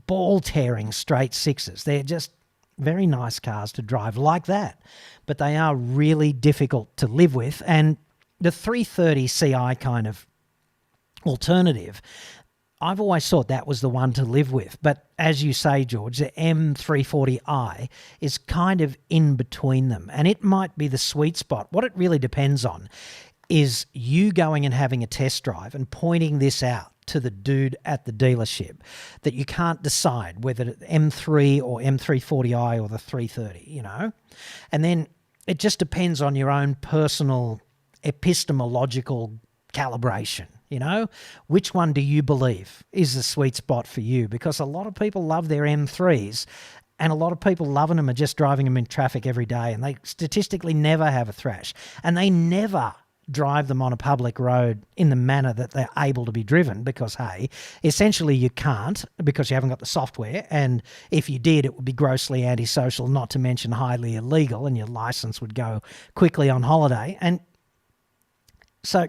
ball-tearing straight sixes. They're just very nice cars to drive like that, but they are really difficult to live with. And the 330 Ci kind of alternative, I've always thought that was the one to live with. But as you say, George, the M340i is kind of in between them, and it might be the sweet spot. What it really depends on is you going and having a test drive and pointing this out to the dude at the dealership, that you can't decide whether it's M3 or M340i or the 330, And then it just depends on your own personal epistemological calibration. Which one do you believe is the sweet spot for you? Because a lot of people love their M3s, and a lot of people loving them are just driving them in traffic every day, and they statistically never have a thrash, and they never drive them on a public road in the manner that they're able to be driven, because, hey, essentially you can't, because you haven't got the software, and if you did, it would be grossly antisocial, not to mention highly illegal, and your license would go quickly on holiday. And so,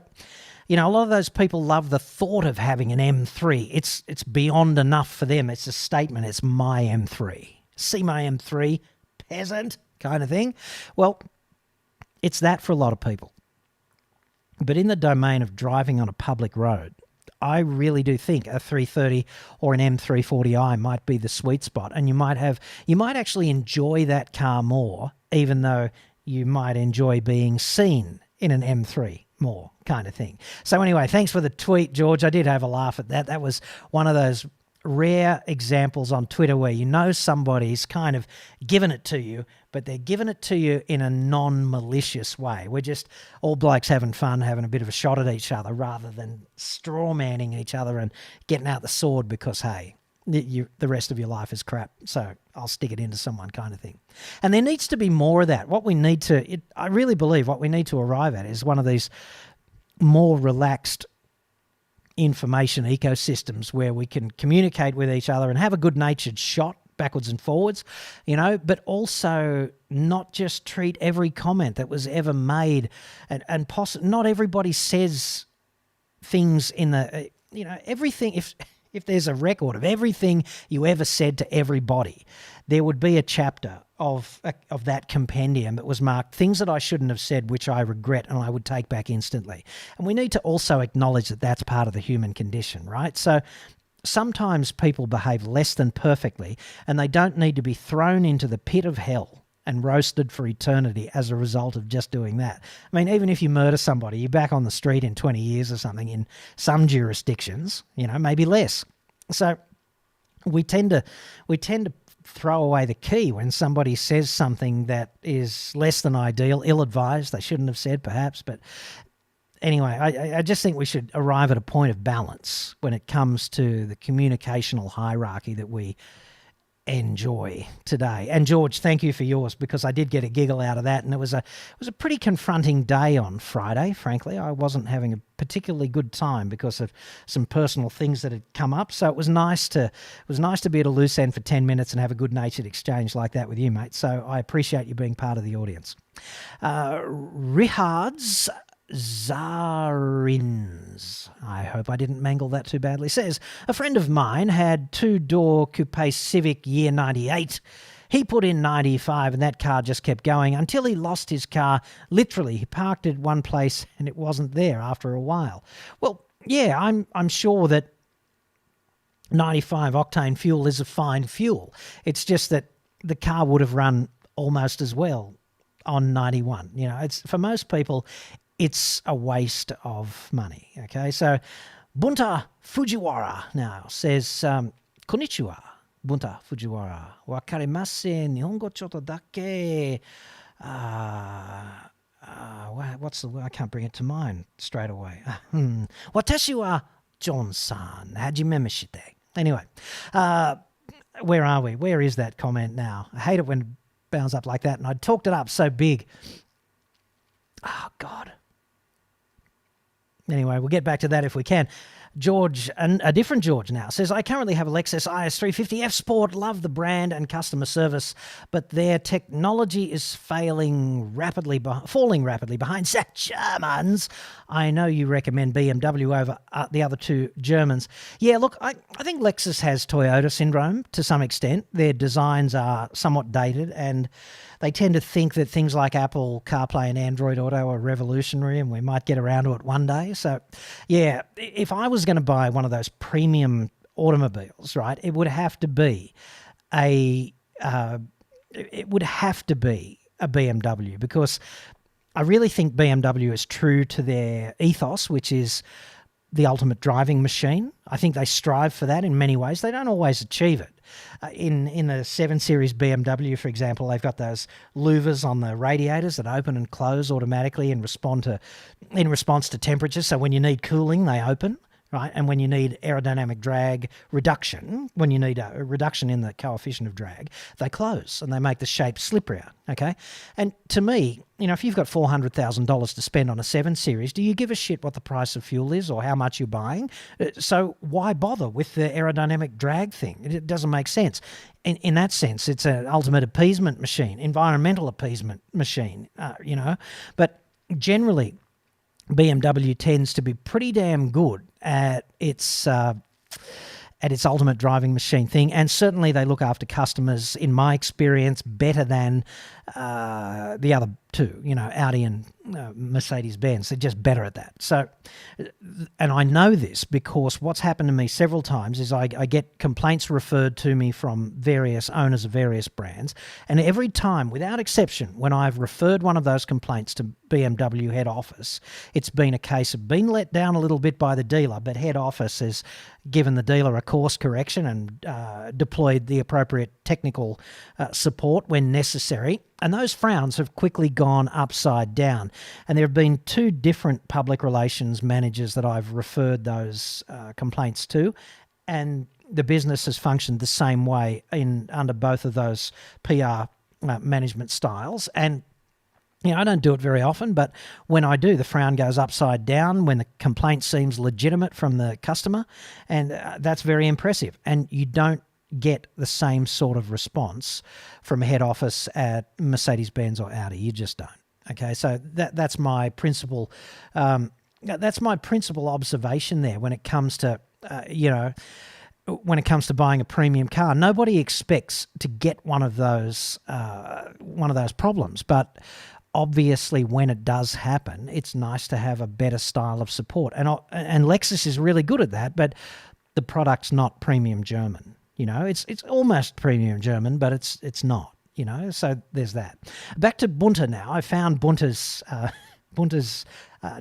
a lot of those people love the thought of having an M3. It's beyond enough for them. It's a statement. It's my M3. See my M3, peasant, kind of thing. Well, it's that for a lot of people. But in the domain of driving on a public road, I really do think a 330 or an M340i might be the sweet spot, and you might actually enjoy that car more, even though you might enjoy being seen in an M3 more, kind of thing. So anyway, thanks for the tweet, George. I did have a laugh at that. That was one of those rare examples on Twitter where somebody's kind of given it to you, but they're giving it to you in a non-malicious way. We're just all blokes having fun, having a bit of a shot at each other rather than straw-manning each other and getting out the sword because, hey, the rest of your life is crap, so I'll stick it into someone, kind of thing. And there needs to be more of that. I really believe what we need to arrive at is one of these more relaxed information ecosystems where we can communicate with each other and have a good-natured shot backwards and forwards, but also not just treat every comment that was ever made and not everybody says things in the, everything. If there's a record of everything you ever said to everybody, there would be a chapter of that compendium that was marked things that I shouldn't have said, which I regret and I would take back instantly. And we need to also acknowledge that that's part of the human condition, right? So sometimes people behave less than perfectly, and they don't need to be thrown into the pit of hell and roasted for eternity as a result of just doing that. I mean, even if you murder somebody, you're back on the street in 20 years or something in some jurisdictions, maybe less. So we tend to throw away the key when somebody says something that is less than ideal, ill-advised, they shouldn't have said perhaps. But anyway, I just think we should arrive at a point of balance when it comes to the communicational hierarchy that we enjoy today. And George, thank you for yours, because I did get a giggle out of that, and it was a pretty confronting day on Friday. Frankly, I wasn't having a particularly good time because of some personal things that had come up. So it was nice to be at a loose end for 10 minutes and have a good-natured exchange like that with you, mate. So I appreciate you being part of the audience. Rihards Zarins, I hope I didn't mangle that too badly, says, a friend of mine had two-door coupe Civic year 98. He put in 95 and that car just kept going until he lost his car. Literally, he parked it one place and it wasn't there after a while. Well, yeah, I'm sure that 95 octane fuel is a fine fuel. It's just that the car would have run almost as well on 91. It's for most people, it's a waste of money, okay? So Bunta Fujiwara now says, Konnichiwa, Bunta Fujiwara. Wakarimasen, Nihongo choto dake. What's the word? I can't bring it to mind straight away. Watashi wa John-san, hajime shite. Anyway, where are we? Where is that comment now? I hate it when it bounds up like that, and I talked it up so big. Oh, God. Anyway, we'll get back to that if we can. George, and a different George now, says, I currently have a Lexus IS350 F Sport, love the brand and customer service, but their technology is falling rapidly behind Germans. I know you recommend BMW over the other two Germans. Yeah, look, I think Lexus has Toyota syndrome to some extent. Their designs are somewhat dated, and they tend to think that things like Apple CarPlay and Android Auto are revolutionary and we might get around to it one day. So, yeah, if I was going to buy one of those premium automobiles, right, it would have to be a BMW, because I really think BMW is true to their ethos, which is the ultimate driving machine. I think they strive for that in many ways. They don't always achieve it. In the 7 Series BMW, for example, they've got those louvers on the radiators that open and close automatically in response to temperature. So when you need cooling, they open, right? And when you need aerodynamic drag reduction, when you need a reduction in the coefficient of drag, they close and they make the shape slipperier, okay? And to me, if you've got $400,000 to spend on a 7 Series, do you give a shit what the price of fuel is or how much you're buying? So why bother with the aerodynamic drag thing? It doesn't make sense. In that sense, it's an ultimate appeasement machine, environmental appeasement machine, But generally, BMW tends to be pretty damn good at its ultimate driving machine thing, and certainly they look after customers, in my experience, better than the other two, Audi and Mercedes-Benz. They're just better at that. So, and I know this because what's happened to me several times is I get complaints referred to me from various owners of various brands, and every time, without exception, when I've referred one of those complaints to BMW head office, it's been a case of being let down a little bit by the dealer, but head office has given the dealer a course correction and deployed the appropriate technical support when necessary. And those frowns have quickly gone upside down. And there have been 2 different public relations managers that I've referred those complaints to. And the business has functioned the same way under both of those PR management styles. And I don't do it very often, but when I do, the frown goes upside down when the complaint seems legitimate from the customer. And that's very impressive. And you don't get the same sort of response from head office at Mercedes-Benz or Audi. You just don't. Okay, so that's my principal. That's my principal observation there when it comes to when it comes to buying a premium car. Nobody expects to get one of those problems, but obviously when it does happen, it's nice to have a better style of support. And Lexus is really good at that, but the product's not premium German. It's almost premium German, but it's not. So there's that. Back to Bunter now. I found Bunter's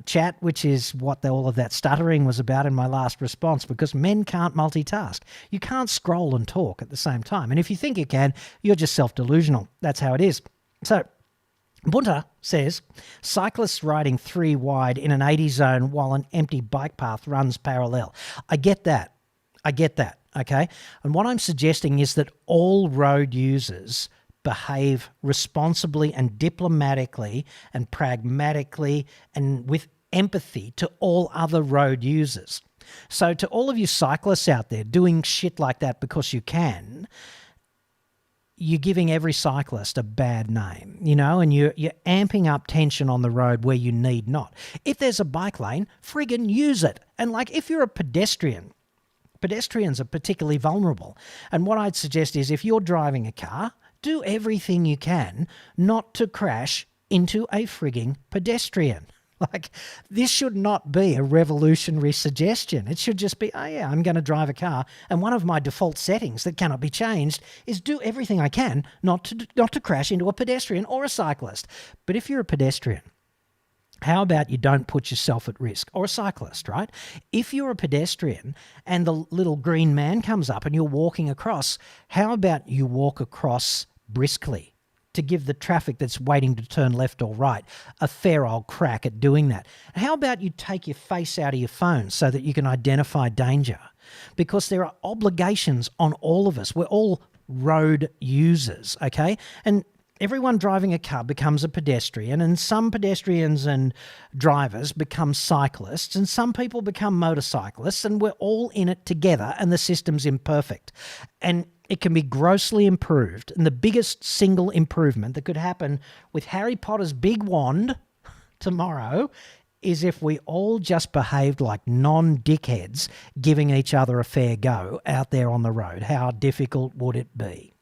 chat, which is what all of that stuttering was about in my last response, because men can't multitask. You can't scroll and talk at the same time. And if you think you can, you're just self-delusional. That's how it is. So Bunter says, cyclists riding 3 wide in an 80 zone while an empty bike path runs parallel. I get that. Okay? And what I'm suggesting is that all road users behave responsibly and diplomatically and pragmatically and with empathy to all other road users. So to all of you cyclists out there doing shit like that because you can, you're giving every cyclist a bad name, and you're amping up tension on the road where you need not. If there's a bike lane, friggin' use it. And if you're a pedestrians are particularly vulnerable. And what I'd suggest is if you're driving a car, do everything you can not to crash into a frigging pedestrian. This should not be a revolutionary suggestion. It should just be, I'm going to drive a car, and one of my default settings that cannot be changed is do everything I can not to crash into a pedestrian or a cyclist. But if you're a pedestrian, how about you don't put yourself at risk? Or a cyclist, right? If you're a pedestrian and the little green man comes up and you're walking across, how about you walk across briskly to give the traffic that's waiting to turn left or right a fair old crack at doing that? How about you take your face out of your phone so that you can identify danger? Because there are obligations on all of us. We're all road users, okay? And everyone driving a car becomes a pedestrian, and some pedestrians and drivers become cyclists, and some people become motorcyclists, and we're all in it together, and the system's imperfect. And it can be grossly improved. And the biggest single improvement that could happen with Harry Potter's big wand tomorrow is if we all just behaved like non-dickheads, giving each other a fair go out there on the road. How difficult would it be?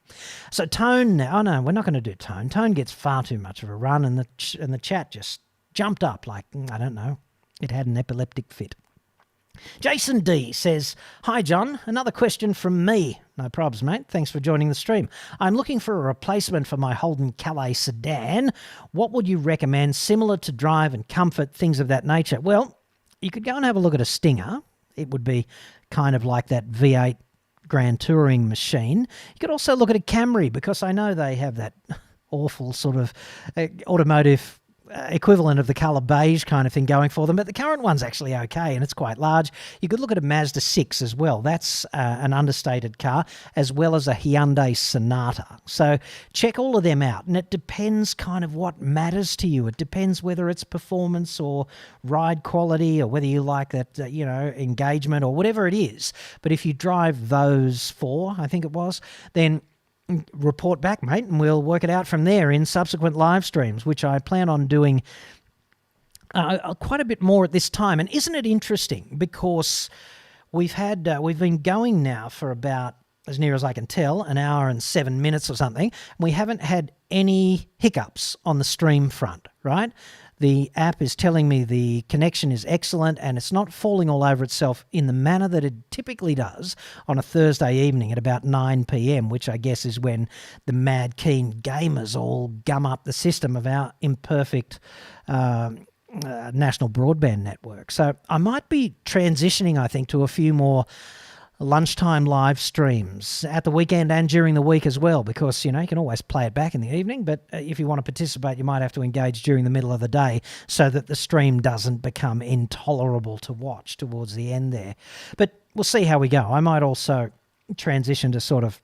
So Tone now, no, we're not going to do Tone. Tone gets far too much of a run, and the chat just jumped up like, I don't know, it had an epileptic fit. Jason D says, "Hi John, another question from me." No probs, mate. Thanks for joining the stream. "I'm looking for a replacement for my Holden Calais sedan. What would you recommend, similar to drive and comfort, things of that nature?" Well, you could go and have a look at a Stinger. It would be kind of like that V8 Grand Touring machine. You could also look at a Camry, because I know they have that awful sort of automotive equivalent of the colour beige kind of thing going for them, but the current one's actually okay, and it's quite large. You could look at a Mazda 6 as well. That's an understated car, as well as a Hyundai Sonata. So check all of them out, and it depends kind of what matters to you. It depends whether it's performance or ride quality, or whether you like that, engagement or whatever it is. But if you drive those 4, I think it was, then report back, mate, and we'll work it out from there in subsequent live streams, which I plan on doing quite a bit more at this time. And isn't it interesting? Because we've been going now for about, as near as I can tell, an hour and 7 minutes or something. We haven't had any hiccups on the stream front, right? The app is telling me the connection is excellent, and it's not falling all over itself in the manner that it typically does on a Thursday evening at about 9 p.m, which I guess is when the mad keen gamers all gum up the system of our imperfect national broadband network. So I might be transitioning, I think, to a few more lunchtime live streams at the weekend and during the week as well, because you can always play it back in the evening, but if you want to participate, you might have to engage during the middle of the day so that the stream doesn't become intolerable to watch towards the end there. But we'll see how we go. I might also transition to sort of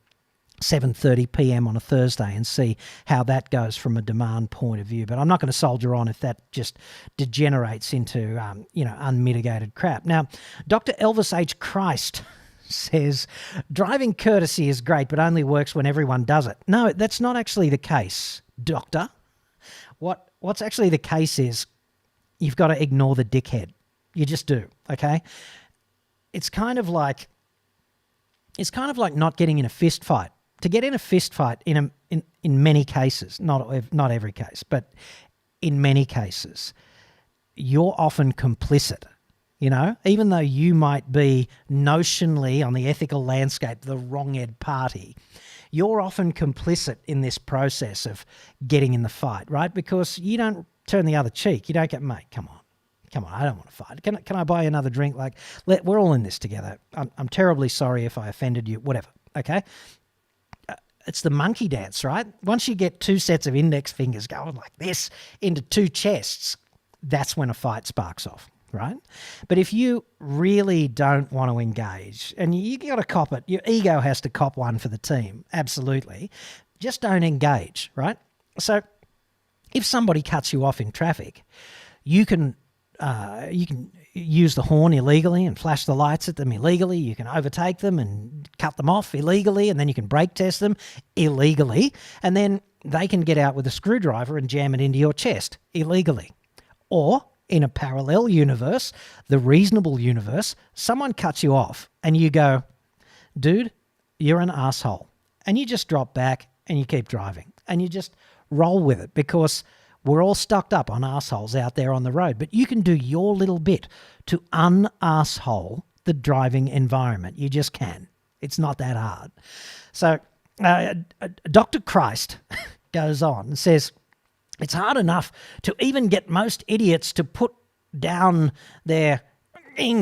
7:30 p.m. on a Thursday and see how that goes from a demand point of view. But I'm not going to soldier on if that just degenerates into unmitigated crap. Now, Dr. Elvis H. Christ says, "Driving courtesy is great, but only works when everyone does it." No, that's not actually the case, Doctor. What's actually the case is you've got to ignore the dickhead. You just do, okay? It's kind of like is kind of like not getting in a fist fight. To get in a fist fight in many cases, not every case, but in many cases, you're often complicit. You know, even though you might be notionally on the ethical landscape the wrong-ed party, you're often complicit in this process of getting in the fight, right? Because you don't turn the other cheek. You don't get, mate, come on, I don't want to fight. Can I buy you another drink? Like, we're all in this together. I'm terribly sorry if I offended you, whatever, okay? It's the monkey dance, right? Once you get two sets of index fingers going like this into two chests, that's when a fight sparks off, right? But if you really don't want to engage, and you got to cop it, your ego has to cop one for the team, absolutely, just don't engage, right? So if somebody cuts you off in traffic, you can use the horn illegally and flash the lights at them illegally. You can overtake them and cut them off illegally, and then you can brake test them illegally, and then they can get out with a screwdriver and jam it into your chest illegally. Or in a parallel universe, the reasonable universe, someone cuts you off and you go, dude, you're an asshole. And you just drop back and you keep driving and you just roll with it, because we're all stocked up on assholes out there on the road. But you can do your little bit to un-asshole the driving environment. You just can. It's not that hard. So Dr. Christ goes on and says, it's hard enough to even get most idiots to put down their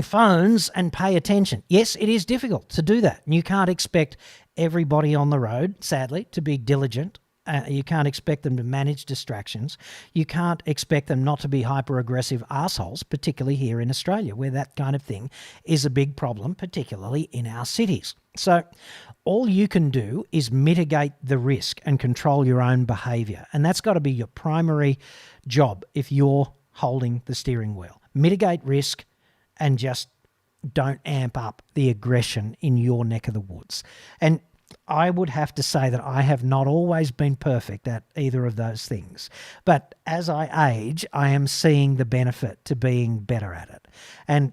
phones and pay attention. Yes, it is difficult to do that. You can't expect everybody on the road, sadly, to be diligent. You can't expect them to manage distractions. You can't expect them not to be hyper-aggressive assholes, particularly here in Australia, where that kind of thing is a big problem, particularly in our cities. So all you can do is mitigate the risk and control your own behaviour. And that's got to be your primary job if you're holding the steering wheel. Mitigate risk and just don't amp up the aggression in your neck of the woods. And I would have to say that I have not always been perfect at either of those things. But as I age, I am seeing the benefit to being better at it. And,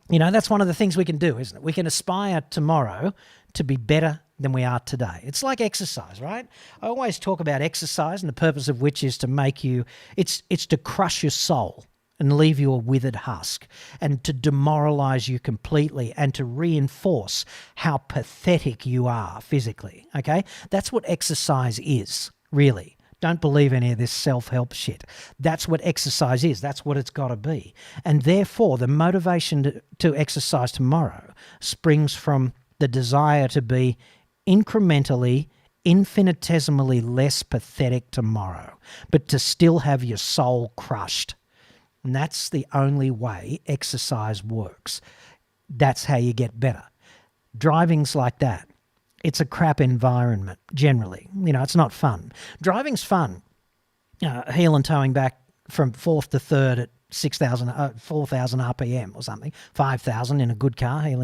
you know, that's one of the things we can do, isn't it? We can aspire tomorrow to be better than we are today. It's like exercise, right? I always talk about exercise, and the purpose of which is to make you, it's to crush your soul and leave you a withered husk, and to demoralize you completely, and to reinforce how pathetic you are physically, okay? That's what exercise is, really. Don't believe any of this self-help shit. That's what exercise is. That's what it's got to be. And therefore, the motivation to exercise tomorrow springs from the desire to be incrementally, infinitesimally less pathetic tomorrow, but to still have your soul crushed. And that's the only way exercise works. That's how you get better. Driving's like that. It's a crap environment, generally. You know, it's not fun. Driving's fun. Heel and towing back from fourth to third at 4,000 RPM or something, 5,000 in a good car, heel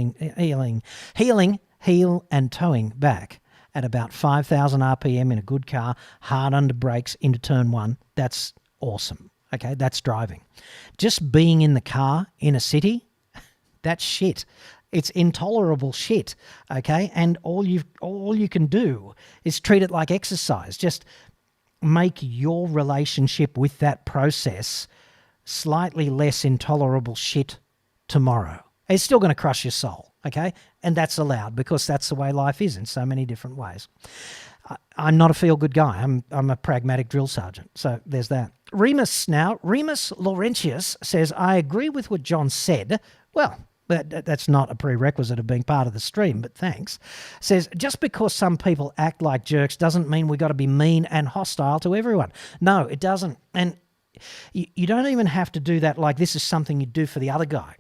and towing back at about 5,000 RPM in a good car, hard under brakes into turn one. That's awesome. Okay, that's driving. Just being in the car in a city, that's shit. It's intolerable shit, okay? And all you can do is treat it like exercise. Just make your relationship with that process slightly less intolerable shit tomorrow. It's still going to crush your soul, okay? And that's allowed, because that's the way life is in so many different ways. I'm not a feel-good guy. I'm a pragmatic drill sergeant. So there's that. Remus Laurentius says, I agree with what John said. Well, that's not a prerequisite of being part of the stream, but thanks. Says, just because some people act like jerks doesn't mean we got to be mean and hostile to everyone. No, it doesn't. And you don't even have to do that like this is something you do for the other guy.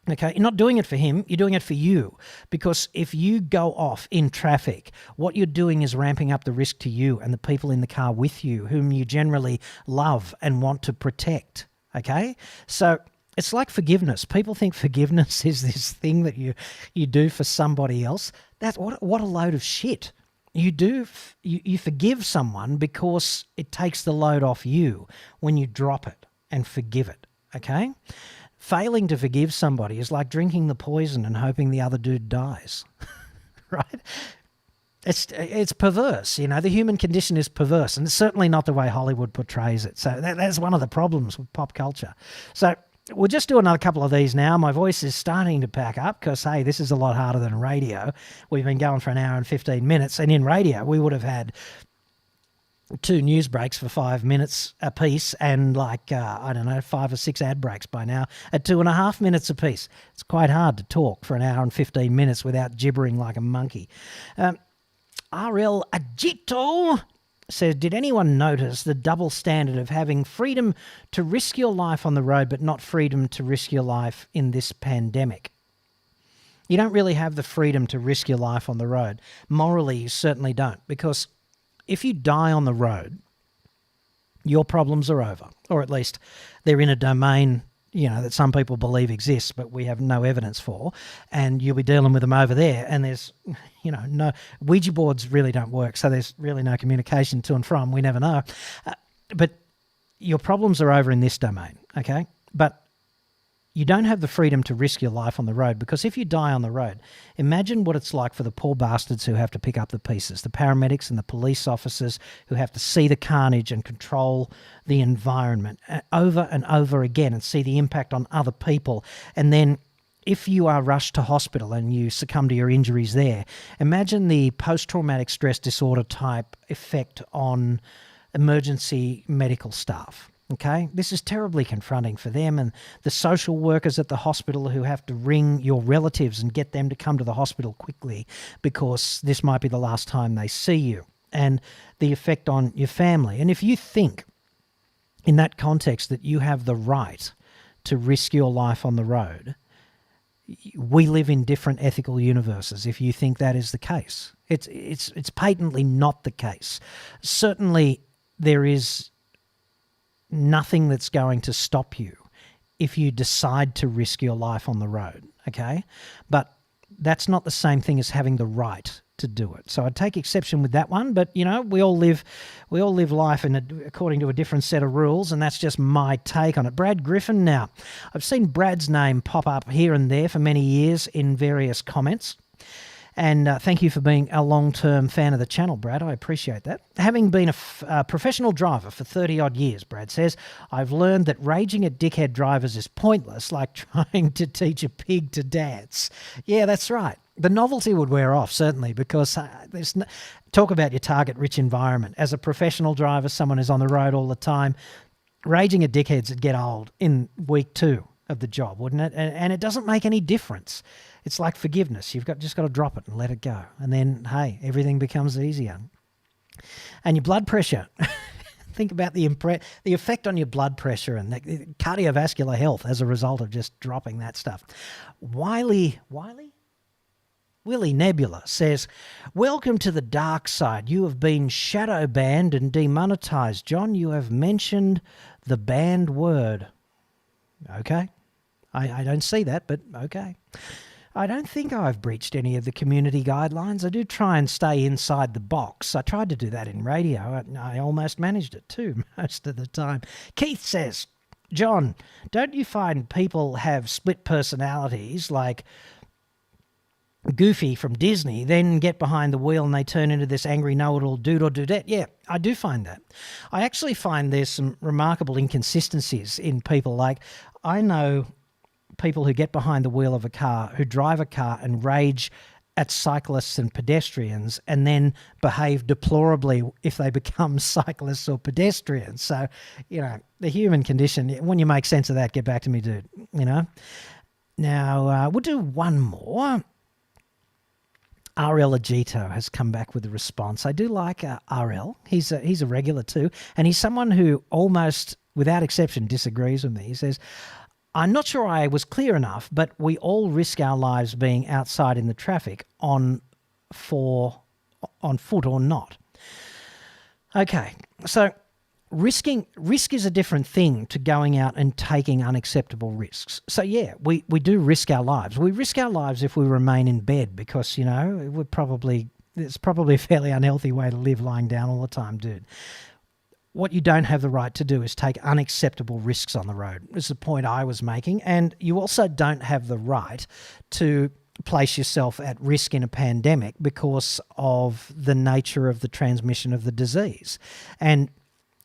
Okay, you're not doing it for him, you're doing it for you. Because if you go off in traffic, what you're doing is ramping up the risk to you and the people in the car with you, whom you generally love and want to protect. Okay? So it's like forgiveness. People think forgiveness is this thing that you do for somebody else. That's what a load of shit. You forgive someone because it takes the load off you when you drop it and forgive it. Okay? Failing to forgive somebody is like drinking the poison and hoping the other dude dies. right? It's perverse, you know. The human condition is perverse, and it's certainly not the way Hollywood portrays it. So that's one of the problems with pop culture. So we'll just do another couple of these now. My voice is starting to pack up because, hey, this is a lot harder than radio. We've been going for an hour and 15 minutes, and in radio we would have had 2 news breaks for 5 minutes a piece and 5 or 6 ad breaks by now at 2.5 minutes a piece. It's quite hard to talk for an hour and 15 minutes without gibbering like a monkey. RL Agito says, did anyone notice the double standard of having freedom to risk your life on the road but not freedom to risk your life in this pandemic? You don't really have the freedom to risk your life on the road. Morally, you certainly don't, because if you die on the road, your problems are over, or at least they're in a domain, you know, that some people believe exists, but we have no evidence for, and you'll be dealing with them over there. And there's, you know, no Ouija boards really don't work, so there's really no communication to and from. We never know, but your problems are over in this domain, okay? But you don't have the freedom to risk your life on the road, because if you die on the road, imagine what it's like for the poor bastards who have to pick up the pieces, the paramedics and the police officers who have to see the carnage and control the environment over and over again and see the impact on other people. And then if you are rushed to hospital and you succumb to your injuries there, imagine the post-traumatic stress disorder type effect on emergency medical staff. Okay, this is terribly confronting for them and the social workers at the hospital who have to ring your relatives and get them to come to the hospital quickly because this might be the last time they see you, and the effect on your family. And if you think in that context that you have the right to risk your life on the road, we live in different ethical universes if you think that is the case. It's patently not the case. Certainly there is nothing that's going to stop you if you decide to risk your life on the road, okay? But that's not the same thing as having the right to do it. So I'd take exception with that one, but, you know, we all live life according to a different set of rules, and that's just my take on it. Brad Griffin now. I've seen Brad's name pop up here and there for many years in various comments. And thank you for being a long-term fan of the channel, Brad. I appreciate that. Having been a professional driver for 30-odd years, Brad says, I've learned that raging at dickhead drivers is pointless, like trying to teach a pig to dance. Yeah, that's right. The novelty would wear off, certainly, because talk about your target-rich environment. As a professional driver, someone who's on the road all the time, raging at dickheads would get old in week 2 of the job, wouldn't it? And it doesn't make any difference. It's like forgiveness. You've just got to drop it and let it go. And then, hey, everything becomes easier. And your blood pressure. Think about the effect on your blood pressure and the cardiovascular health as a result of just dropping that stuff. Willie Nebula says, welcome to the dark side. You have been shadow banned and demonetized. John, you have mentioned the banned word. Okay. I don't see that, but okay. I don't think I've breached any of the community guidelines. I do try and stay inside the box. I tried to do that in radio. I almost managed it too most of the time. Keith says, John, don't you find people have split personalities like Goofy from Disney, then get behind the wheel and they turn into this angry know-it-all dude or dudette? Yeah, I do find that. I actually find there's some remarkable inconsistencies in people. Like, I know people who get behind the wheel of a car, who drive a car and rage at cyclists and pedestrians and then behave deplorably if they become cyclists or pedestrians. So, you know, the human condition, when you make sense of that, get back to me, dude, you know. Now, we'll do one more. RL Agito has come back with a response. I do like RL. He's a regular too, and he's someone who almost, without exception, disagrees with me. He says, I'm not sure I was clear enough, but we all risk our lives being outside in the traffic on foot or not. Okay, so risk is a different thing to going out and taking unacceptable risks. So yeah, we do risk our lives. We risk our lives if we remain in bed because, you know, it's probably a fairly unhealthy way to live lying down all the time, dude. What you don't have the right to do is take unacceptable risks on the road. This is the point I was making. And you also don't have the right to place yourself at risk in a pandemic because of the nature of the transmission of the disease. And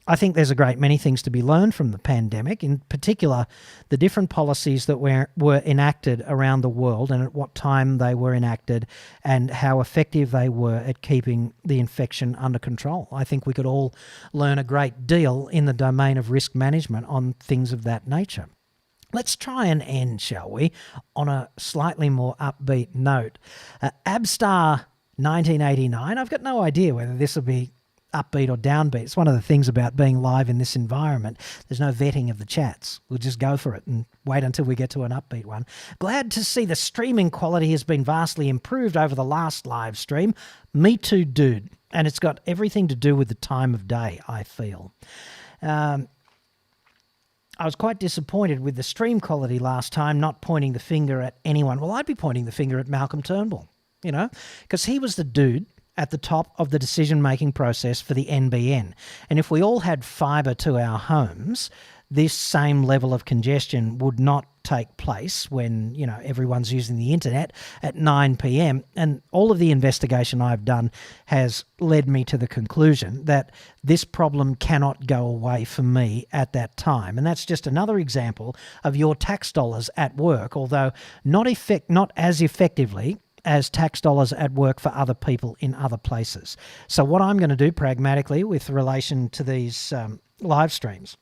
I think there's a great many things to be learned from the pandemic, in particular the different policies that were enacted around the world and at what time they were enacted and how effective they were at keeping the infection under control. I think we could all learn a great deal in the domain of risk management on things of that nature. Let's try and end, shall we, on a slightly more upbeat note. Abstar 1989, I've got no idea whether this will be upbeat or downbeat. It's one of the things about being live in this environment. There's no vetting of the chats. We'll just go for it and wait until we get to an upbeat one. Glad to see the streaming quality has been vastly improved over the last live stream. Me too, dude. And it's got everything to do with the time of day, I feel. I was quite disappointed with the stream quality last time, not pointing the finger at anyone. Well, I'd be pointing the finger at Malcolm Turnbull, because he was the dude at the top of the decision-making process for the NBN. And if we all had fibre to our homes, this same level of congestion would not take place when, everyone's using the internet at 9 p.m. And all of the investigation I've done has led me to the conclusion that this problem cannot go away for me at that time. And that's just another example of your tax dollars at work, although not as effectively as tax dollars at work for other people in other places. So what I'm going to do pragmatically with relation to these live streams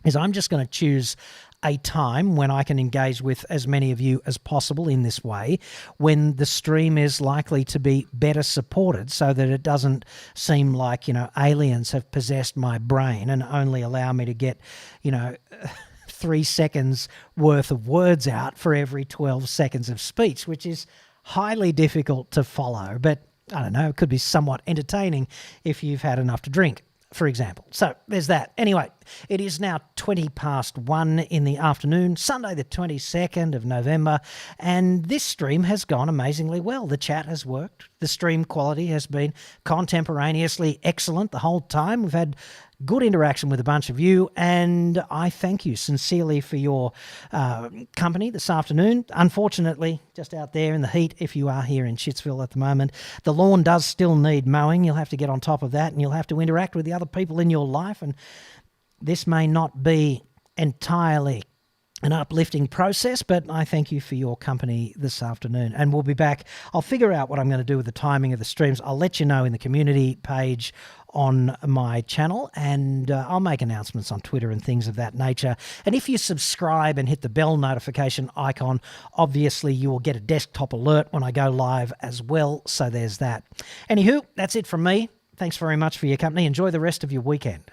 is I'm just going to choose a time when I can engage with as many of you as possible in this way, when the stream is likely to be better supported so that it doesn't seem like, aliens have possessed my brain and only allow me to get, 3 seconds worth of words out for every 12 seconds of speech, which is highly difficult to follow, but I don't know, it could be somewhat entertaining if you've had enough to drink, for example. So there's that. Anyway, it is now 1:20 in the afternoon, Sunday the 22nd of November, and this stream has gone amazingly well. The chat has worked. The stream quality has been contemporaneously excellent the whole time. We've had good interaction with a bunch of you, and I thank you sincerely for your company this afternoon. Unfortunately, just out there in the heat, if you are here in Shitsville at the moment, the lawn does still need mowing. You'll have to get on top of that, and you'll have to interact with the other people in your life, and this may not be entirely an uplifting process, but I thank you for your company this afternoon. And we'll be back. I'll figure out what I'm going to do with the timing of the streams. I'll let you know in the community page on my channel, and I'll make announcements on Twitter and things of that nature. And if you subscribe and hit the bell notification icon, obviously you will get a desktop alert when I go live as well. So there's that. Anywho, that's it from me. Thanks very much for your company. Enjoy the rest of your weekend.